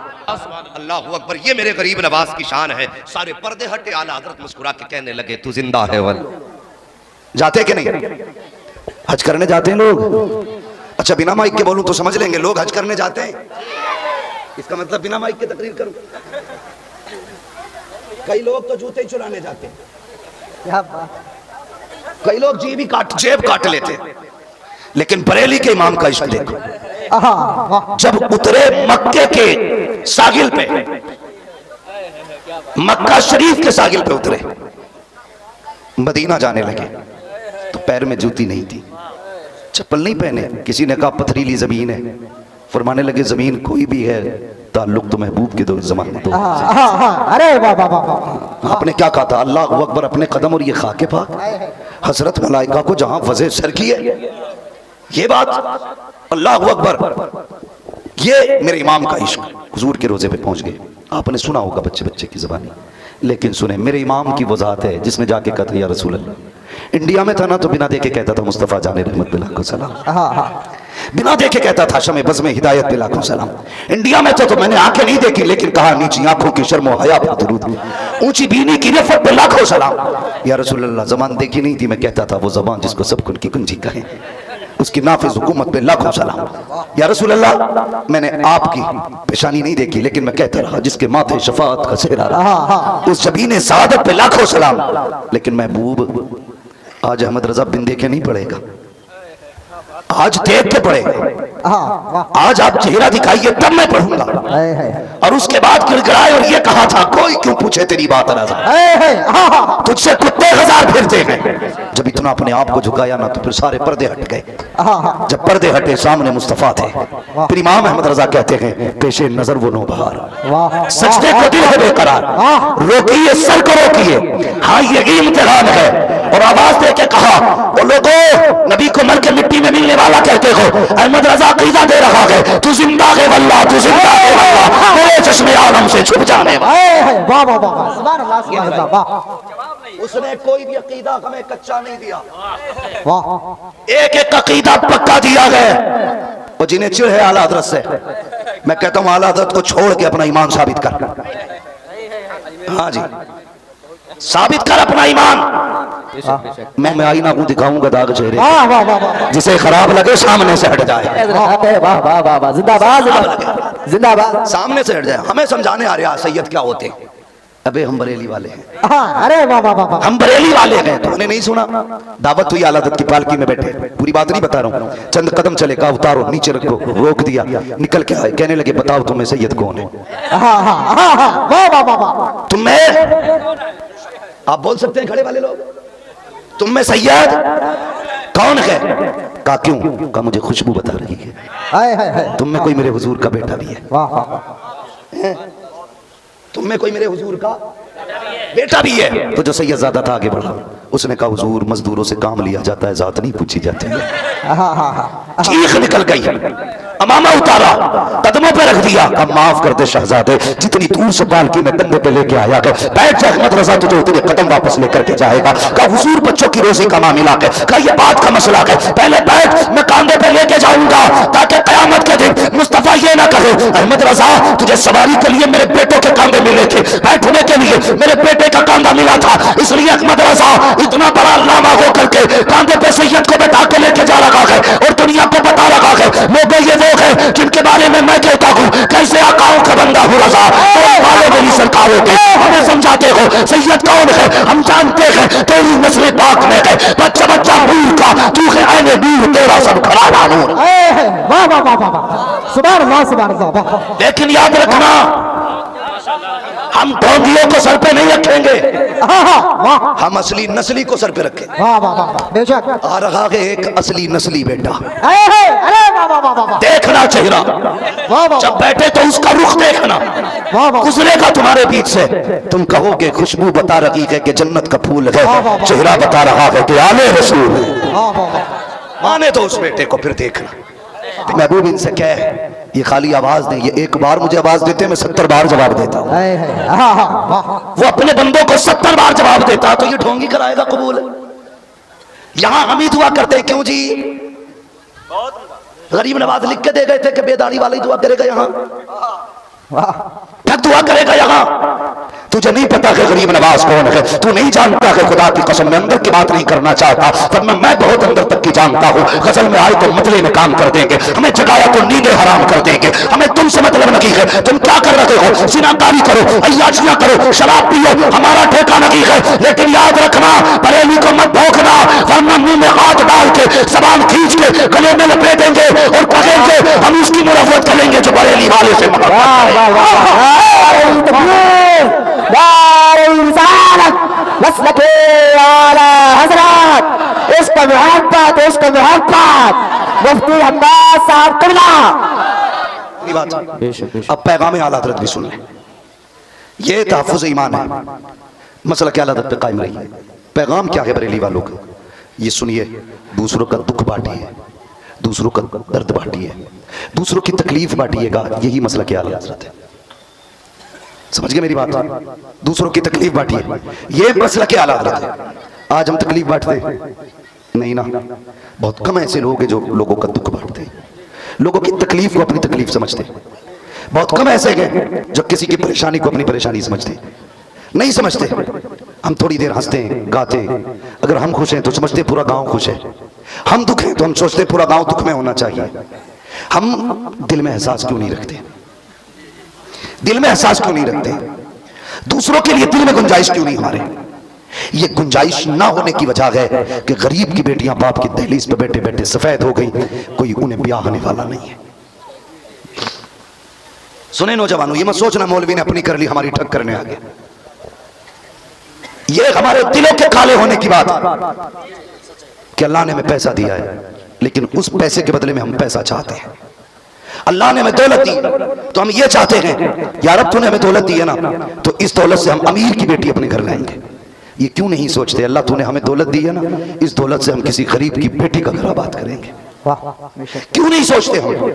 अल्लाह अकबर। ये मेरे गरीब नवाज की शान है। सारे पर्दे हटे, आला हजरत मुस्कुरा के कहने लगे तू जिंदा है वल। जाते कि नहीं हज करने जाते हैं लोग? अच्छा बिना माइक के बोलूं तो समझ लेंगे, लोग हज करने जाते हैं। इसका मतलब बिना माइक के तकरीर करूं? कई लोग तो जूते चुराने जाते हैं, कई लोग जेब काट लेते हैं। लेकिन बरेली के इमाम का इश्क देखो, जब उतरे मक्के के सागिल पे, मक्का शरीफ के सागिल पे उतरे, मदीना जाने लगे तो पैर में जूती नहीं थी, चप्पल नहीं पहने। किसी ने कहा पथरीली जमीन है, फरमाने लगे जमीन कोई भी है ताल्लुक तो महबूब के दो जमाने दो। अरे वाह वाह वाह वाह। आपने क्या कहा था? अल्लाह अकबर अपने कदम और ये खाके पाक हसरत मलाइका को जहां वज़े सर की है, ये बात अल्लाह अकबर, ये मेरे इमाम का इश्क हुजूर के रोजे पे पहुंच गए। आपने सुना होगा बच्चे बच्चे की ज़बानी, लेकिन सुने मेरे इमाम की वजाहत है जिसने जाके कहा था या रसूल अल्लाह। इंडिया में था ना तो बिना देखे कहता था मुस्तफ़ा जाने रहमत बिला को सलाम, बिना देखे कहता था शमे बज़ में हिदायत बिला को सलाम। इंडिया में तो मैंने आंखें नहीं देखी लेकिन कहा नीची आंखों की शर्म हया पर दुरूद, ऊंची बीनी की नफ़रत पे लाखों सलाम। या रसूल अल्लाह ज़बान देखी नहीं थी, मैं कहता था वो ज़बान जिसको सब कुन की कुंजी कहें, उसकी नाफिज हुकूमत पे लाखों सलाम। या रसूल अल्लाह मैंने आपकी पेशानी नहीं देखी लेकिन मैं कहता रहा जिसके माथे शफाअत का सेहरा रहा, उस शबीने सआदत पे लाखों सलाम। लेकिन महबूब आज अहमद रजा बिन देखे नहीं पड़ेगा, आज देख के पड़ेगा। आज आप चेहरा दिखाइए तब मैं पढ़ूंगा। और उसके बाद गिड़गिड़ाए और ये कहा था कोई क्यों पूछे तेरी बात रजा, तुझसे कुत्ते हजार फिरते हैं। जब इतना अपने आप को झुकाया ना तो फिर सारे पर्दे हट गए। जब पर्दे हटे सामने मुस्तफा थे। फिर इमाम अहमद रजा कहते हैं पेशे नजर वो नौबहार, सजदे को दिल है बेकरार, रोकिए सर को रोकिए, हाँ ये इम्तिहान है। और आवाज दे के कहा वो लोगों नबी को मर के मिट्टी में मिलने वाला कहते हो, अहमद रजा अकीदा दे रहा है तू जिंदा है वल्लाह, तू जिंदा है वल्लाह, तेरे चश्मे आलम से छुप जाने वाला। वाह वाह वाह, सुभान अल्लाह सुभान अल्लाह। वाह, उसने कोई भी अकीदा हमें कच्चा नहीं दिया, वाह एक एक अकीदा पक्का दिया है। और जिन्हें चिढ़ है आला हज़रत से, मैं कहता हूं आला हज़रत को छोड़ के अपना ईमान साबित कर। हाँ जी साबित कर अपना ईमान। मैं आईना हूं दिखाऊंगा दाग चेहरे, जिसे खराब लगे सामने से हट जाए। वाह वाह वाह वाह, जिंदाबाद जिंदाबाद, सामने से हट जाए। हमें समझाने आ रहा सैयद क्या होते हैं। अबे हम बरेली वाले हैं। अरे वाह वाह वाह, हम बरेली वाले हैं। तुमने नहीं सुना दावत हुई आला हज़रत की पालकी में बैठे, पूरी बात नहीं बता रहा हूँ। चंद कदम चले, कहा उतारो नीचे रखो, रोक दिया, निकल के आए, कहने लगे बताओ तुम्हें सैयद कौन है। तुम्हें आप बोल सकते हैं खड़े वाले लोग, तुम में सैयद कौन है? कहा क्यों? कहा मुझे खुशबू बता रही है तुम में कोई मेरे हुजूर का बेटा भी है, तुम में कोई मेरे हुजूर का बेटा भी है। तो जो सैयदजादा था आगे बढ़ा, उसने कहा हुजूर मजदूरों से काम लिया जाता है, जात नहीं पूछी जाती है। चीख निकल गई, अमामा उतारा, कदमों पे रख दिया, अब माफ कर दे शहजादे, जितनी दूर से पालकी में कंधे पे लेके आया गया, बैठ जा अहमद रजा तुझे उतने कदम वापस लेकर के जाएगा। कहा हुजूर बच्चों की रोजी का मामला है, कहा ये बात का मसला है, पहले बैठ मैं कंधे पे लेके जाऊंगा ताकि कयामत के दिन मुस्तफा ये ना कहे अहमद रजा तुझे सवारी के लिए मेरे बेटों के कंधे मिले थे, बैठने के लिए मेरे बेटे का कंधा मिला था, इसलिए अहमद रजा इतना बड़ा लामा हो करके कंधे पे सैयद को बैठा के लेके जा रहा है और दुनिया को बता रहा है लोगों ये लोग हैं जिनके बारे में मैं कहता हूँ कैसे आकाओं का बंदा हूँ रजा, वाले मेरी सरकारों के हमें समझाते हो सैयद कौन है, हम जानते हैं तेरी नस्ल पाक में है, बच्चा बच्चा नूर का तू है ऐने नूर, तेरा सब खड़ा नूर। वाह वाह वाह वाह, सुभान अल्लाह सुभान अल्लाह। लेकिन याद रखना हम ढोंगियों को सर पे नहीं रखेंगे, हम असली नस्ली को सर पे रखें। आ रहा है एक असली नस्ली बेटा, देखना चेहरा, जब बैठे तो उसका रुख देखना, गुजरेगा तुम्हारे बीच से, तुम कहोगे खुशबू बता रही है कि जन्नत का फूल है, चेहरा बता रहा है कि आले रसूल है। माने तो उस बेटे को फिर देखना। महबूब इनसे क्या है, ये खाली आवाज नहीं, ये एक बार मुझे आवाज देते मैं 70 बार जवाब देता हूं। वो अपने बंदों को 70 बार जवाब देता, तो ये ढोंगी कराएगा कबूल? यहां हम ही दुआ करते हैं, क्यों जी? गरीब नवाज लिख के दे गए थे कि बेदारी वाले ही दुआ करेगा, यहाँ क्या दुआ करेगा? यहाँ तुझे नहीं पता कि गरीब नवाज कौन है, तू नहीं जानता है, खुदा की कसम मैं अंदर की बात नहीं करना चाहता, पर मैं बहुत अंदर तक की जानता हूँ। गजल में आए तो मतले में काम कर देंगे, हमें जगाया तो नींदें हराम कर देंगे, हमें तुमसे मतलब नहीं है, तुम क्या कर रहे हो, सिनाकारी करो, अय्याशियां करो, शराब पियो, हमारा ठेका नहीं है, लेकिन याद रखना बरेली को मत भौंकना, वरना मुंह में हाथ डाल के जबान खींच के गले में लपेटेंगे और कहेंगे हम उसकी मुराफत करेंगे जो बरेली वाले से मसलके आला हज़रत, इसका मोहब्बत मुफ्ती अब्बास साहब किबला मेरी बात अब पैगाम आला हज़रत भी सुन लें। ये तहफ़्फ़ुज़ ईमान है, मसला क्या आला हज़रत पे कायम रही। पैगाम क्या है बरेली वालों का, ये सुनिए। दूसरों का दुख बांटिए, दूसरों का दर्द बांटिए, दूसरों की तकलीफ बांटिएगा, यही मसला क्या आला हज़रत है। समझ गए मेरी बात? दूसरों की तकलीफ बांटिए, ये मसला क्या आला हज़रत है। आज हम तकलीफ बांटते नहीं ना, बहुत कम ऐसे लोग हैं जो लोगों का दुख बांटते, लोगों की तकलीफ को अपनी तकलीफ समझते। बहुत कम ऐसे हैं जो किसी की परेशानी को अपनी परेशानी समझते, नहीं समझते। हम थोड़ी देर हंसते हैं, गाते हैं, अगर हम खुश हैं तो समझते हैं पूरा गांव खुश है। हम दुख हैं तो हम सोचते हैं पूरा गांव दुख में होना चाहिए। हम दिल में एहसास क्यों नहीं रखते, दिल में एहसास क्यों नहीं रखते, दूसरों के लिए दिल में गुंजाइश क्यों नहीं हमारे। ये गुंजाइश ना होने की वजह है कि गरीब की बेटियां बाप की दहलीज पे बैठे बैठे सफेद हो गई, कोई उन्हें ब्याह होने वाला नहीं है। सुने नौजवानों, ये मत सोचना मौलवी ने अपनी कर ली हमारी ठग करने आ गया। ये हमारे दिलों के काले होने की बात है कि अल्लाह ने हमें पैसा दिया है, लेकिन उस पैसे के बदले में हम पैसा चाहते हैं। अल्लाह ने हमें दौलत दी तो हम ये चाहते हैं यार अब तूने हमें दौलत दी है ना, तो इस दौलत से हम अमीर की बेटी अपने घर लाएंगे। ये क्यों नहीं सोचते अल्लाह तूने हमें दौलत दी है ना, इस दौलत से हम किसी गरीब की बेटी का घर आबाद करेंगे। क्यों नहीं सोचते हम?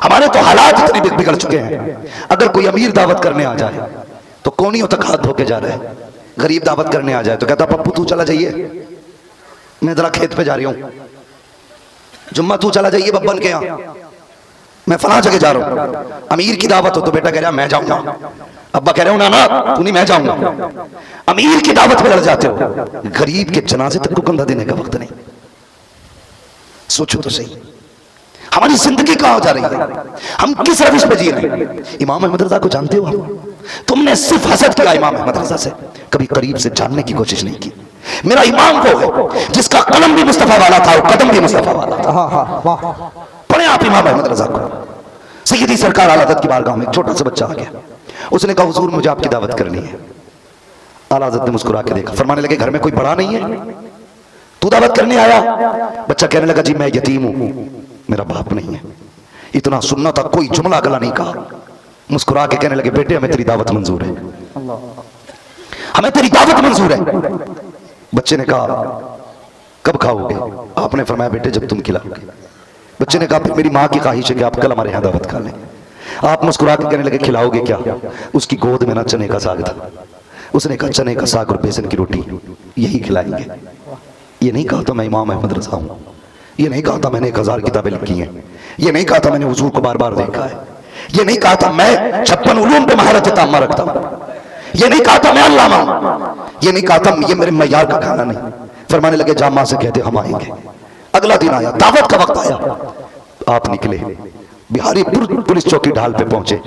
हमारे तो हालात इतने बिगड़ चुके हैं। अगर कोई अमीर दावत करने आ जाए तो कोनियों तक हाथ धोके जा रहा है, गरीब दावत करने आ जाए तो कहता पप्पू तू चला जाइए, मैं जरा खेत पे जा रही हूं। जुम्मा तू चला जाइए बब्बन के यहाँ, मैं फला जगह जा रहा हूं। अमीर की दावत हो तो बेटा कह रहा मैं जाऊंगा, अब्बा कह रहे हो ना ना तू नहीं मैं जाऊंगा। अमीर की दावत पे लड़ जाते हो, गरीब के जनाजे तक को कंधा देने का वक्त नहीं। सोचो तो सही, हमारी जिंदगी कहां जा रही है, हम किस रविश पे जी रहे हैं। इमाम अहमद रजा को जानते हो? तुमने सिर्फ हसद किया इमाम अहमद रजा से, कभी करीब से जानने की कोशिश नहीं की। मेरा इमाम वो है जिसका कलम भी मुस्तफा वाला था और कदम भी मुस्तफा वाला था। पढ़े आप इमाम अहमद रजा को। सैयदी सरकार आला हज़रत की बारगाह में एक छोटा सा बच्चा आ गया, उसने कहा हुजूर मुझे आपकी दावत करनी है। आला हज़रत ने मुस्कुरा के देखा, फरमाने लगे घर में कोई बड़ा नहीं है, तू दावत करने आया? बच्चा कहने लगा जी मैं यतीम हूं, मेरा बाप नहीं है। इतना सुनना था, कोई जुमला गला नहीं कहा। मुस्कुरा के कहने लगे बेटे हमें तेरी दावत मंजूर है, हमें तेरी दावत मंजूर है। बच्चे ने कहा कब खाओगे? आपने फरमाया बेटे जब तुम खिलाओगे। बच्चे ने कहा मेरी माँ की ख्वाहिश है कि आप कल हमारे यहाँ दावत खा लें। आप मुस्कुरा के कहने लगे खिलाओगे क्या? उसकी गोद में ना चने का साग था, उसने कहा चने का साग और बेसन की रोटी यही खिलाएंगे। ये नहीं कहा था मैं इमाम अहमद रजा हूं, ये नहीं कहा था मैंने 1000 किताबें लिखी हैं, ये नहीं कहा था मैंने हुजूर को बार बार देखा है, ये नहीं कहा था मैं 56 उलूम पे महारत तामा रखता हूं, ये नहीं कहा था मैं अल्लामा हूं, ये नहीं कहा था ये मेरे मयार का खाना नहीं। फरमाने लगे जामा से कहते हम आएंगे। अगला दिन आया, दावत का वक्त आया, आप निकले, बिहारी पुलिस चौकी ढाल पे पहुंचे,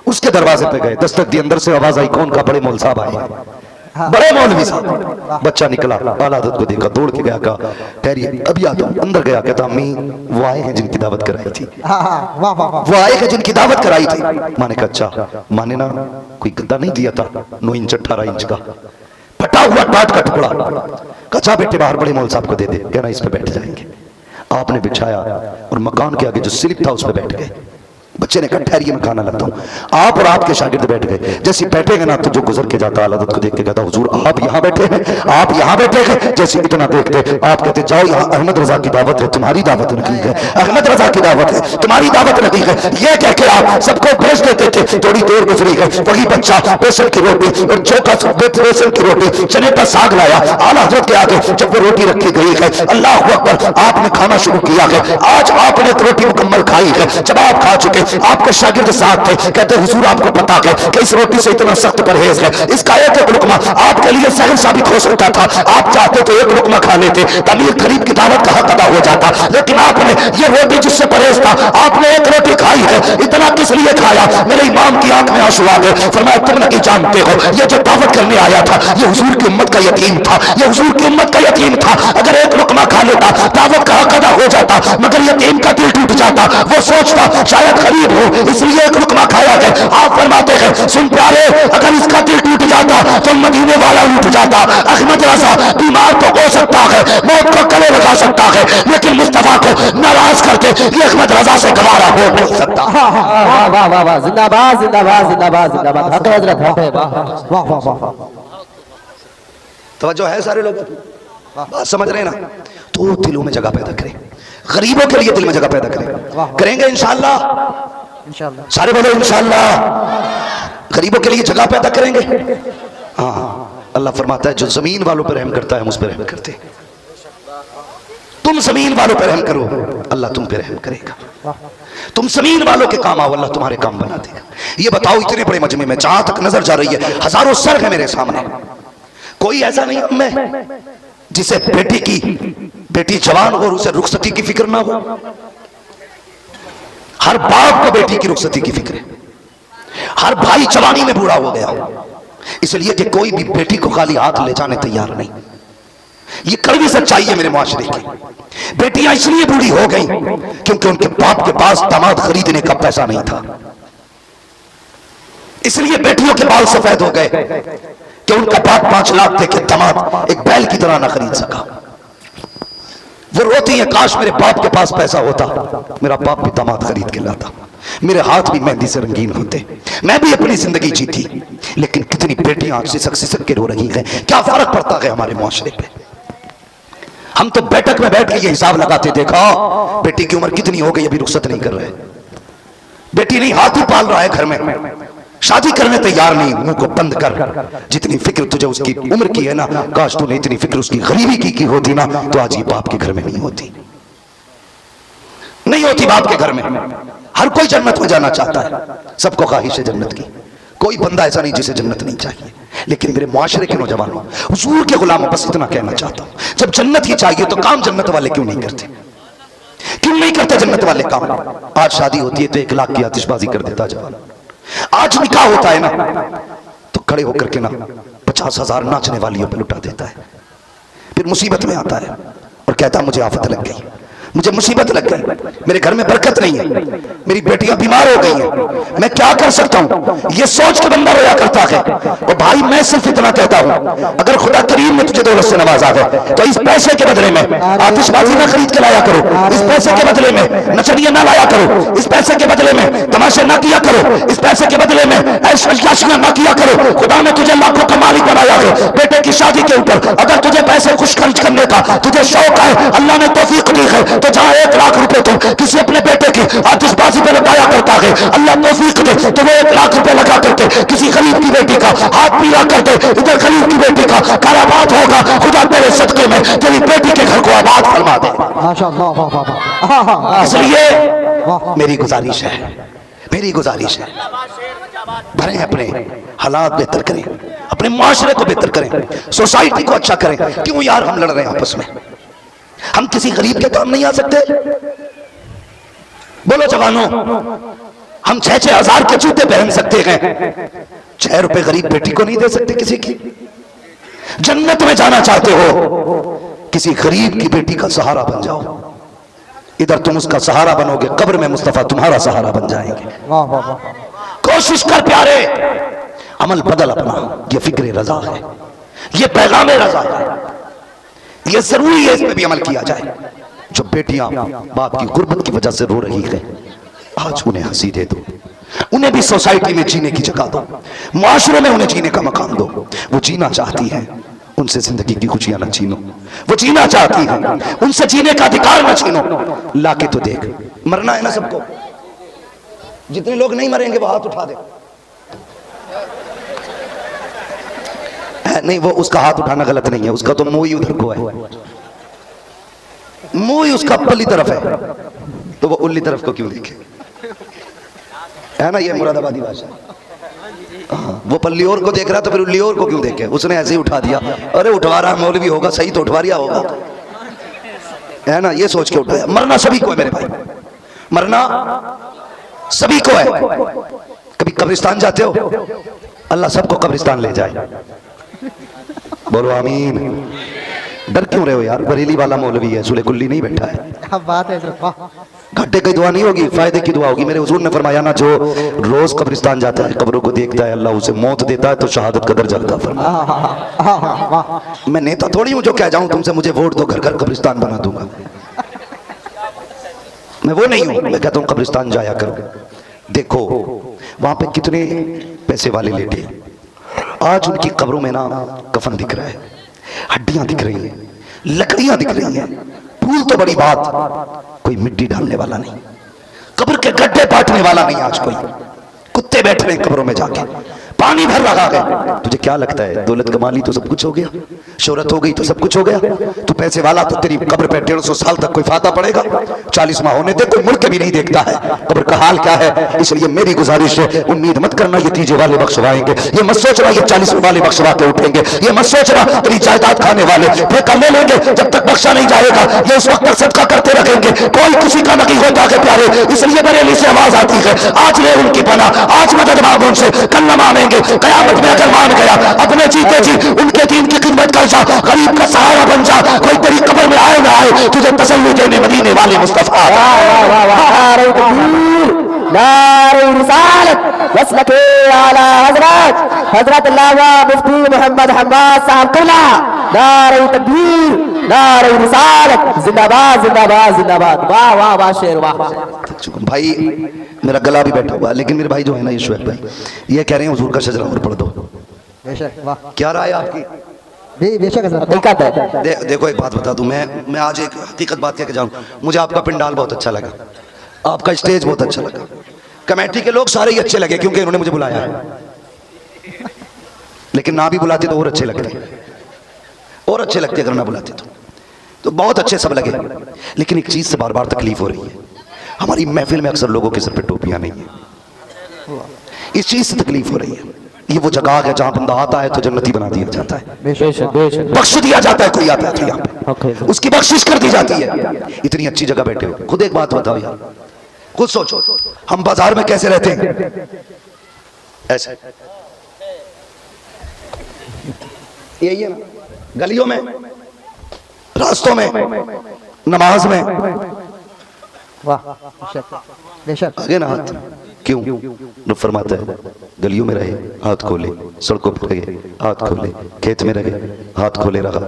उसके दरवाजे पे गए, दस्तक दी, अंदर से आवाज आई कौन का? बड़े मौलवी साहब आए, बड़े मौलवी साहब। बच्चा निकला, आला हज़रत को देखा, दौड़ के गया, कहा ठहरिए अभी आता हूं। अंदर गया, कहता अम्मी वो आए हैं जिनकी दावत कराई थी, वो आए हैं जिनकी दावत कराई थी। माने कहा अच्छा, माने ना कोई गद्दा नहीं दिया था 9 इंच 18 इंच का फटा हुआ टाट का टुकड़ा, कच्चा बेटे बाहर बड़े मौलवी साहब को दे दे, कहना इस पे बैठ जाएंगे। आपने बिछाया और मकान के आगे जो स्लिप था उस पर बैठ गए। बच्चे ने कहा ठहरिए मैं खाना लाता हूँ। आप और आपके शागिर्द बैठ गए। जैसे बैठेंगे ना तो जो गुजर के जाता आला हज़रत को देख के कहता हुजूर आप यहाँ बैठे हैं, आप यहाँ बैठे हैं। जैसे इतना देखते आप कहते जाओ यहाँ अहमद रजा की दावत है, तुम्हारी दावत नहीं है, अहमद रजा की दावत है, तुम्हारी दावत नहीं है। ये कह के आप सबको भेज देते थे। थोड़ी देर गुजरी है, वही बच्चा बेसन की रोटी और चोखा बेसन की रोटी चने का साग लाया। आला हज़रत के आगे जब वो रोटी रखी गई है, अल्लाह अकबर, आपने खाना शुरू किया है। आज आपने रोटी मुकम्मल खाई है। जब आप खा चुके, आपके शागिर्द साथ थे, कहते हुजूर आपको पता है कि इस रोटी से इतना सख्त परहेज है, इसका एक लुकमा आपके लिए सहल साबित हो सकता था। आप चाहते तो एक लुकमा खा लेते, अमीर गरीब की दावत का हक अदा हो जाता। लेकिन आपने ये रोटी जिससे परहेज था, आपने एक रोटी खाई है। इतना किस लिए खाया? मेरे इमाम की आंख में आंसू आ गए। फरमाया तुम नहीं जानते हो, ये जो दावत करने आया था ये हुजूर की उम्मत का यतीम था, ये हुजूर की उम्मत का यतीम था। अगर एक लुकमा खा लेता दावत का हक अदा हो जाता, मगर यतीम का दिल टूट जाता। वो सोचता शायद गरीब हो इसलिए एक लुकमा खाया है। आप फरमाते हैं सुन प्यारे, अगर इसका दिल टूट जाता तो मदीने वाला उठ जाता। अहमद रजा बीमार तो हो सकता है, मौत को गले लगा सकता है, लेकिन मुस्तफा को नाराज करके ये अहमद रजा से गवारा हो नहीं सकता। वाह वाह वाह वाह, जिंदाबाद जिंदाबाद जिंदाबाद जिंदाबाद, हक है हजरत, हक है, वाह वाह वाह वाह। तवज्जो है सारे लोग, बात समझ रहे हैं ना? तो दिलों में जगह पैदा करें, गरीबों के लिए दिल में जगह पैदा करें, करेंगे इंशाअल्लाह, इंशाअल्लाह। सारे बोलो इंशाअल्लाह, गरीबों के लिए जगह पैदा करेंगे। हाँ, अल्लाह फरमाता है जो जमीन वालों पर रहम करता है हम उस पर रहम करते हैं। तुम जमीन वालों पर रहम करो, अल्लाह तुम पे रहम करेगा। तुम जमीन वालों के काम आओ, अल्लाह तुम्हारे काम बना देगा। ये बताओ इतने बड़े मजमे में जहां तक नजर जा रही है हजारों सर है मेरे सामने, कोई ऐसा नहीं मैं जिसे बेटी जवान हो और उसे रुखसती की फिक्र ना हो। हर बाप को बेटी की रुखसती की फिक्र है, हर भाई जवानी में बूढ़ा हो गया हो, इसलिए कि कोई भी बेटी को खाली हाथ ले जाने तैयार नहीं। ये कड़वी सच्चाई है मेरे मुआशरे की। बेटियां इसलिए बूढ़ी हो गई क्योंकि उनके बाप के पास दामाद खरीदने का पैसा नहीं था। इसलिए बेटियों के बाल सफेद हो गए कि उनका बाप 5 लाख दे के दामाद एक बैल की तरह ना खरीद सका। वो रोती है काश मेरे बाप के पास पैसा होता, मेरा बाप भी दामाद खरीद के लाता, मेरे हाथ भी मेहंदी से रंगीन होते, मैं भी अपनी जिंदगी जीती। लेकिन कितनी बेटियां आज सिसक के रो रही हैं। क्या फर्क पड़ता है हमारे मुआशरे पे? हम तो बैठक में बैठ के ये हिसाब लगाते, देखा बेटी की उम्र कितनी हो गई अभी रुखसत नहीं कर रहे, बेटी नहीं हाथी पाल रहा है घर में, शादी करने तैयार नहीं, मुंह को बंद कर। जितनी फिक्र तुझे उसकी उम्र की है ना, काश तूने इतनी फिक्र उसकी गरीबी की होती ना, तो आज ये बाप के घर में नहीं होती, नहीं होती बाप के घर में। हर कोई जन्नत में जाना चाहता है, सबको ख्वाहिश है जन्नत की, कोई बंदा ऐसा नहीं जिसे जन्नत नहीं चाहिए। लेकिन मेरे मुआशरे के नौजवानों, हुजूर के गुलामों, बस इतना कहना चाहता हूं, जब जन्नत ही चाहिए तो काम जन्नत वाले क्यों नहीं करते? क्यों नहीं करते जन्नत वाले काम? आज शादी होती है तो 1 लाख की आतिशबाजी कर देता जवान, आज निकाह होता है ना तो खड़े होकर के ना 50,000 नाचने वालियों पे लुटा देता है। फिर मुसीबत में आता है और कहता मुझे आफत लग गई, मुझे मुसीबत लग गई, मेरे घर में बरकत नहीं है, मेरी बेटियां बीमार हो गई हैं, मैं क्या कर सकता हूं? ये सोच के बंदा रोया करता है। और भाई मैं सिर्फ इतना कहता हूं, अगर खुदा करीम ने तुझे दौलत से नवाजा है तो इस पैसे के बदले में आतिशबाजी ना खरीद के लाया करो, इस पैसे के बदले में नचनिया ना लाया करो, इस पैसे के बदले में तमाशे ना किया करो, इस पैसे के बदले में ऐशयाशियां ना किया करो। खुदा ने तुझे लाखों का मालिक बनाया है, बेटे की शादी के ऊपर अगर तुझे पैसे खुश खर्च करने का तुझे शौक है, अल्लाह ने तौफीक दी है, तो जहां 1 लाख रुपए तुम किसी अपने बेटे की आतिशबाजी पे लगाया करता है, अल्लाह तौफीक दे तो वो 1 लाख रुपए लगा करके किसी गरीब की बेटी का हाथ पीला कर दे, इधर गरीब की बेटी का काराबाद होगा। खुदा तेरे सदके में तेरी बेटी के घर को आबाद फरमा दे। इसलिए मेरी गुजारिश है, भरें अपने हालात बेहतर करें, अपने मुआशरे को बेहतर करें, सोसाइटी को अच्छा करें। क्यों यार हम लड़ रहे हैं आपस में? हम किसी गरीब के काम नहीं आ सकते? बोलो जवानों, हम 6-6 हज़ार के जूते पहन सकते हैं, 6 रुपए गरीब बेटी को नहीं दे सकते किसी की? जन्नत में जाना चाहते हो, किसी गरीब की बेटी का सहारा बन जाओ। इधर तुम उसका सहारा बनोगे, कब्र में मुस्तफा तुम्हारा सहारा बन जाएंगे। कोशिश कर प्यारे, अमल बदल अपना। ये फिक्र रजा है, ये पैगाम रजा है, ये जरूरी है, इस पे भी अमल किया जाए। जो बेटियां बाप की गुर्बत की वजह से रो रही है, आज उन्हें हंसी दे दो, उन्हें भी सोसाइटी में जीने की जगह दो, मुआशरे में उन्हें जीने का मकाम दो। वो जीना चाहती हैं, उनसे जिंदगी की खुशियां न छीनो। वो जीना चाहती हैं, उनसे जीने का अधिकार न छीनो। लाके तो देख, मरना है ना सबको। जितने लोग नहीं मरेंगे वो हाथ उठा दे। नहीं, वो उसका हाथ उठाना गलत नहीं है, उसका तो मुंह ही उधर को है, मुंह ही उसका पल्ली तरफ है, तो वो उल्ली तरफ को क्यों देखे? है ना, ये मुरादाबादी भाषा। वो पल्ली और को देख रहा तो फिर उल्ली और को क्यों देखे? उसने ऐसे ही उठा दिया, अरे उठवा रहा मौलवी होगा, सही तो उठवा रिया होगा, है ना, ये सोच के उठाया। मरना सभी को है मेरे भाई, मरना सभी को है। कभी कब्रिस्तान जाते हो, अल्लाह सबको कब्रिस्तान ले जाए। बोलो आमीन। डर क्यों रहे हो यार? बरेली वाला मौलवी है, सूले कुल्ली नहीं बैठा है। बात है, घाटे की दुआ नहीं होगी, फायदे की दुआ होगी। मेरे हुजूर ने फरमाया ना, जो रोज कब्रिस्तान जाता है, कब्रों को देखता है, अल्लाह उसे मौत देता है तो शहादत का दर्जा अता फरमाता। मैं नेता थोड़ी हूं जो कह जाऊं तुमसे मुझे वोट दो, घर घर कब्रिस्तान बना दूंगा। मैं वो नहीं हूं। मैं कहता हूं कब्रिस्तान जाया करो, देखो वहां पे कितने पैसे वाले लेटे हैं। आज उनकी कब्रों में ना कफन दिख रहा है, हड्डियां दिख रही हैं, लकड़ियां दिख रही हैं, फूल तो बड़ी बात, कोई मिट्टी डालने वाला नहीं, कब्र के गड्ढे पाटने वाला नहीं। आज कोई कुत्ते बैठ रहे हैं कब्रों में जाके, पानी भर लगा गए। तुझे क्या लगता है दौलत कमा ली तो सब कुछ हो गया, शोहरत हो गई तो सब कुछ हो गया? तू पैसे वाला तो तेरी कब्र पे 150 साल तक कोई फायदा पड़ेगा? 40 माह होने दे, कोई मुड़ के भी नहीं देखता है कब्र का हाल क्या है। इसलिए मेरी गुजारिश है, उम्मीद मत करना ये तीजे वाले बख्शवाएंगे, ये मत सोचना ये 40 वाले बख्शवा के उठेंगे, ये मत सोचना तेरी जायदाद खाने वाले ठेका ले लेंगे जब तक बख्शा नहीं जाएगा, ये उस वक्त सदका करते रखेंगे, कोई किसी का नहीं होता है प्यारे। इसलिए बरेली से आवाज आती है, आज ले उनकी बना, आज मदद मांगो उनसे, कल न मानेंगे कयामत में अगर मान गया, अपने जीते जी उनके दीन की खिदमत कर जा, गरीब का सहारा बन जा, कोई तेरी कब्र में आए ना आए, तुझे तसल्ली देने मदीने वाले मुस्तफा। नारे रिसालत वस्लके आला हजरत हजरत अल्लामा मुफ्ती मोहम्मद हम्माद साहब कला। नारे तकबीर, नारे रिसालत, जिंदाबाद जिंदाबाद जिंदाबाद। वाह वाह वाह शेर वाह। भाई मेरा गला भी बैठा हुआ है, लेकिन मेरे भाई जो है ना ये शुएब भाई, ये कह रहे हैं हुजूर का शजरा और पढ़ दो। बेशक वाह, क्या राय है आपकी? जी बेशक हकीकत है। देखो एक बात बता दूं, मैं आज एक हकीकत बात कह के जाऊं, मुझे आपका पिंडाल बहुत अच्छा लगा, आपका स्टेज बहुत अच्छा लगा, कमेटी के लोग सारे ही अच्छे लगे क्योंकि इन्होंने मुझे बुलाया है, लेकिन ना भी बुलाते तो और अच्छे लगते, और अच्छे लगते अगर ना बुलाते तो बहुत अच्छे सब लगे। लेकिन एक चीज से बार बार तकलीफ हो रही है, हमारी महफिल में अक्सर लोगों के सर पे टोपियां नहीं है, इस चीज से तकलीफ हो रही है। ये वो जगह है जहां बंदा आता है तो जन्नती बना दिया जाता है, बख्श दिया जाता है, कोई आता है तो यहाँ पे उसकी बख्शिश कर दी जाती है। इतनी अच्छी जगह बैठे हो, खुद एक बात बताओ यार, खुद सोचो, हम बाजार में कैसे रहते हैं? ऐसे यही है ना, गलियों में, रास्तों में, नमाज में, बेशक आगे ना हाथ क्यों? रब फरमाता है गलियों में रहे हाथ खोले, सड़कों पर रहे हाथ खोले, खेत में रहे हाथ खोले रहा,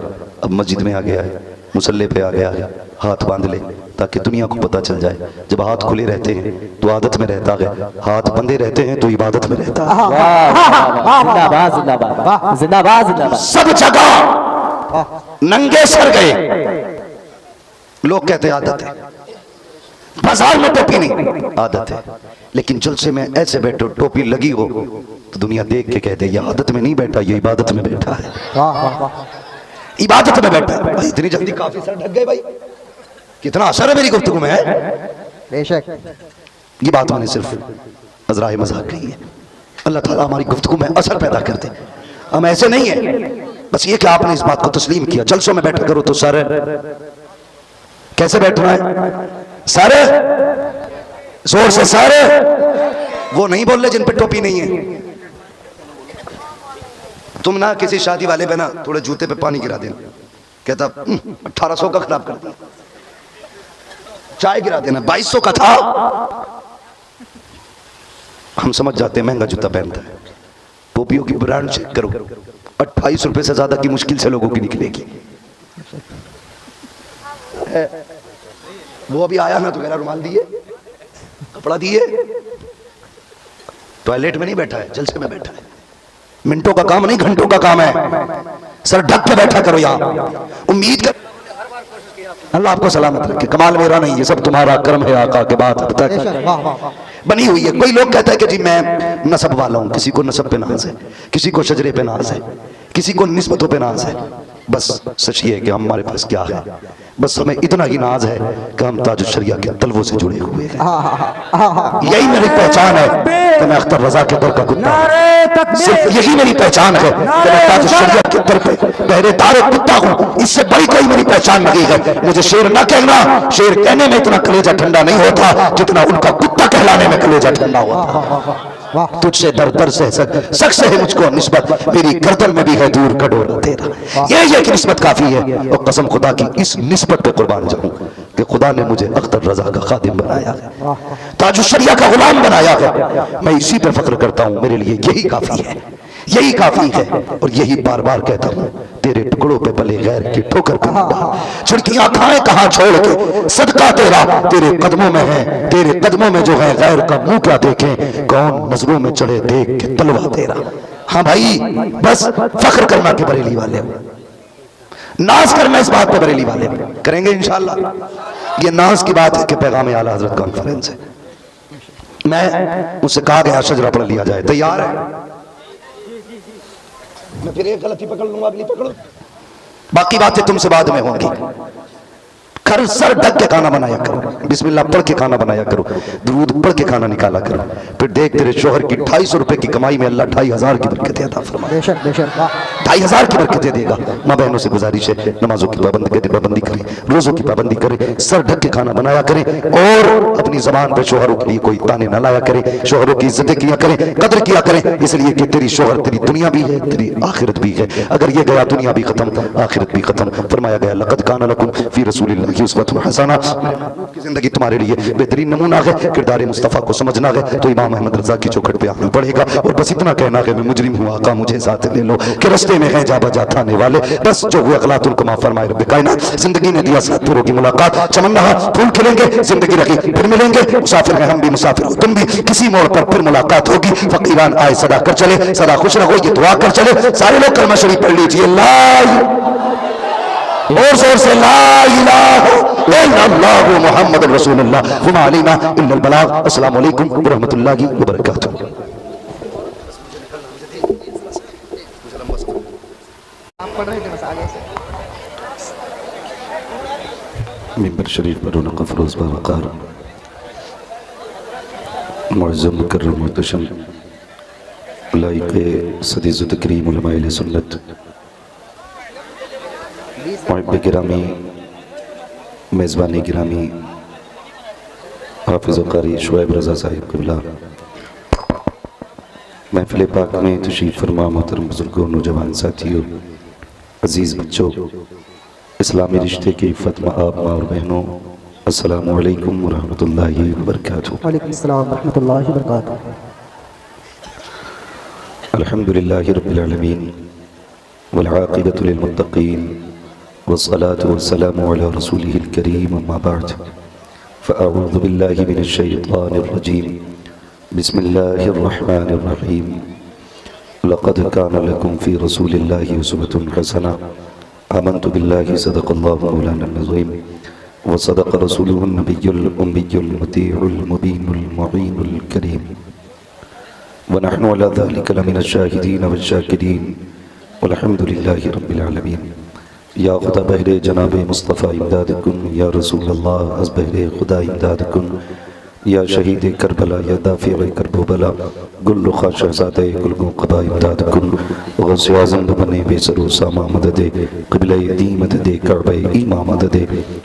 अब मस्जिद में आ गया है, मुसल्ले पे आ गया है, हाथ बांध ले ताकि दुनिया को पता चल जाए। जब हाथ खुले रहते हैं तो आदत में रहता है, हाथ बंधे रहते हैं तो इबादत में रहता है। जिंदाबाद जिंदाबाद जिंदाबाद जिंदाबाद। सब जगह नंगे सर गए, लोग कहते हैं आदत है, बाजार में टोपी नहीं आदत है, लेकिन जलसे में ऐसे बैठो टोपी लगी हो तो दुनिया देख के कहते ये आदत में नहीं बैठा, ये इबादत में बैठा है, इबादत में बैठा है। भाई इतनी जल्दी काफी सर ढक गए भाई, कितना असर है मेरी गुफ्तगू में है। बेशक ये बात मैंने सिर्फ अजराए मजाक कही है, अल्लाह ताला हमारी गुफ्तगू में असर पैदा कर दे। हम ऐसे नहीं है, बस ये कि आपने इस बात को तस्लीम किया। जलसों में बैठा करो तो सर कैसे बैठना है, सर जोर से सर, वो नहीं बोल रहे जिन पे टोपी नहीं है। तुम ना किसी शादी वाले पे ना थोड़े जूते पे पानी गिरा देना, कहता 1800 का खराब कर दिया, चाय गिरा देना 2200 का था। हम समझ जाते हैं महंगा जूता पहनता है, टोपियों की ब्रांड चेक करो, 28 रुपए से ज्यादा की मुश्किल से लोगों की निकलेगी। वो अभी आया ना तो मेरा रुमाल दिए, कपड़ा दिए, टॉयलेट में नहीं बैठा है, जलसे में बैठा है। मिनटों का काम नहीं घंटों का काम है, सर ढक के बैठा करो यहाँ। उम्मीद कर अल्लाह आपको सलामत रखे, कमाल मेरा नहीं, ये सब तुम्हारा कर्म है आका के बाद अब तक बनी हुई है। कोई लोग कहता है कि जी मैं नसब वाला हूँ, किसी को नसब पे नाज है, किसी को शजरे पे नाज है, किसी को निस्बतों पे नाज है। बस सच ये है कि हमारे पास क्या है, बस हमें इतना ही नाज है कि हम ताज शरिया के तलवों से जुड़े हुए हैं। यही मेरी पहचान है कि मैं अख्तर रजा के दर का कुत्ता हूं। सिर्फ यही मेरी पहचान है कि मैं ताज शरिया के दर पे पहरेदार कुत्ता हूँ। इससे बड़ी कोई मेरी पहचान नहीं है। मुझे शेर ना कहना, शेर कहने में इतना कलेजा ठंडा नहीं होता जितना उनका कुत्ता कहलाने में कलेजा ठंडा हुआ था। वाह। तुझसे दर दर से शख्स है मुझको निस्बत, मेरी गर्दन में भी है दूर कटोरा तेरा। ये कि निस्बत काफी है, और कसम खुदा की इस निस्बत पे कुर्बान जाऊं कि खुदा ने मुझे अख्तर रजा का खादिम बनाया है, ताजुशरिया का गुलाम बनाया है। मैं इसी पे फख्र करता हूं, मेरे लिए यही काफी है, यही काफी है। और यही बार बार कहता हूं, तेरे टुकड़ों पे पले गैर की ठोकर खाऊंगा, छिड़कियां खाए कहां छोड़ के, सदका तेरा तेरे कदमों में है, तेरे कदमों में जो है गैर का मुंह क्या देखे, कौन नजरों में चढ़े देख के तलवा तेरा। हाँ भाई, बस फख्र करना के बरेली वाले हो, नाज करना इस बात पे बरेली वाले करेंगे इंशाल्लाह। ये नाज की बात है कि पैगाम आला हजरत कॉन्फ्रेंस है, मैं मुझसे कहा गया शजरा पढ़ लिया जाए, तैयार है? मैं फिर एक गलती पकड़ लूंगा, अगली पकड़ो, बाकी बातें तुमसे बाद में होंगी। घर सर ढक के खाना बनाया करो, बिस्मिल्लाह पढ़ के खाना बनाया करो, दुरूद पढ़ के खाना निकाला करो, फिर देख तेरे शोहर की 250 रुपए की कमाई में अल्लाह 2500 की बरकतें अता फरमाए। बेशक बेशक, वाह। 2500 की बरकतें देगा। माँ बहनों से गुजारिश है, नमाजों की पाबंदी करें, रोजों की पाबंदी करें, सर ढक के खाना बनाया करें, और अपनी जबान पे शोहरों के लिए कोई ताने न लाया करें, शोहरों की इज्जतें किया करें, कदर किया करें, इसलिए कि तेरी शोहर तेरी दुनिया भी है, तेरी आखिरत भी है। अगर ये गया दुनिया भी खत्म, आखिरत भी खत्म। फरमाया गया लक़द काना लकुम फी रसूलिल्लाहि उस्वतुन हसना, की जिंदगी तुम्हारे लिए बेहतरीन नमूना है। किरदार मुस्तफा को समझना है तो इमाम अहमद रजा की चौखट पे आना पड़ेगा, और बस इतना कहना है मैं मुजरिम हूँ आका मुझे साथ ले लो, कि रस्ते में है जा बजा थाने वाले, बस जो हुए अखलातुल कमा फरमाए रब्बे कायनात। जिंदगी ने दिया साथियों की मुलाकात, चमन रहा फूल खिलेंगे, जिंदगी रखी फिर मिलेंगे, मुसाफिर हैं हम भी मुसाफिर हो तुम भी, किसी मोड़ पर फिर मुलाकात होगी। फकीरान आए सदा कर चले, सदा खुश रहो ये दुआ कर चले। सारे लोग कलमा शरीफ पढ़ लीजिए, और जोर से ला इलाहा इल्लल्लाह मुहम्मद रसूलुल्लाह वमा अलैना इल्लल बलाग। अस्सलाम वालेकुम व रहमतुल्लाहि व बरकातहू। आप पढ़ रहे थे बस आगे से। मिंबर शरीफ पर रौनक अफरोज बावकार मुअज़्ज़म मुकर्रम मुहतशम लाइक़े सदीज़ तकरीम उलमाए सुन्नत मुहिब्ब गिरामी मेज़बानी गिरामी हाफिज़ कारी शुएब रज़ा साहिब क़िबला, महफ़िल पाक में तशरीफ़ फरमा मोहतरम बुज़ुर्गों, नौजवान साथियों, अज़ीज़ बच्चों, इस्लामी रिश्ते की इफ़्फ़त में आप माँ और बहनों, अस्सलामु अलैकुम व रहमतुल्लाहि व बरकातहू। वालेकुम अस्सलाम व रहमतुल्लाहि व बरकातहू। अल्हम्दुलिल्लाहि रब्बिल आलमीन वल आक़िबतु लिल मुत्तक़ीन वस्सलातु वस्सलामु अला रसूलिहिल करीम, अम्मा बअद, फ़अऊज़ु बिल्लाहि मिनश शैतानिर रजीम, बिस्मिल्लाहिर रहमानिर रहीम। लक़द काना लकुम फ़ी रसूलिल्लाहि उस्वतुन हसना, आमन्तु बिल्लाहि सदक़ल्लाहु मौलाना अज़ीम व सदक़ रसूलुहुन नबियुल उम्मियुल मुतीउल मुबीनुल मुईनुल करीम व नहनु अला ज़ालिका लमिनश शाहिदीन वश्शाकिरीन वल्हम्दुलिल्लाहि रब्बिल आलमीन। या खुदा बहरे जनाब मुस्तफ़ा इमदाद कुन, या रसूल अल्लाह अज़ बहरे खुदा इमदाद कुन, या शहीद करबला या दाफ़िअ करबला गुल रुखा शहज़ादे गुलगो क़बा इमदाद कुन, गौसे आज़म बने बेसरो सामा मददे क़िबले दी मददे कअबे ईमा मददे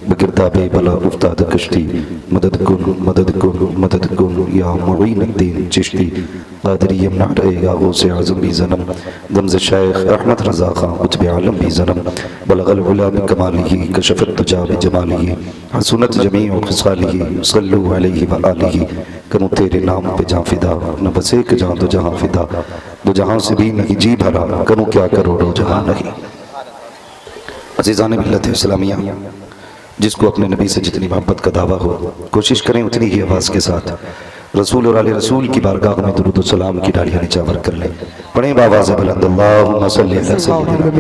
बगिरदाबे बला उफ्ताद कश्ती मदद कुन मदद कुन मदद कुन, या मुईनुद्दीन चिश्ती क़ादरी यमना या गौसे आज़म भी ज़नम दमज़ शेख अहमद रज़ा ख़ान कुतुब आलम भी ज़नम बलगल उला बिकमालिही कशफ़त तुजा बिजमालिही हसनत जमीउ ख़िसालिही सल्लु अलैहि व आलिही। करूँ तेरे नाम पे जहाँ फिदा, न बस एक जहाँ दो जहाँ फिदा, दो जहाँ से भी नहीं जी भरा, करूँ क्या करोड़ों जहाँ नहीं। अज़ीज़ान मिल्लत इस्लामिया, जिसको अपने नबी से जितनी मोहब्बत का दावा हो, कोशिश करें उतनी ही आवाज़ के साथ रसूल और आले रसूल की बारगाह में दुरूद और सलाम की डालियाँ निचावर कर लें। पढ़ें बावाज़ बुलंद, अल्लाहुम्मा सल्लि अला सय्यिदिना।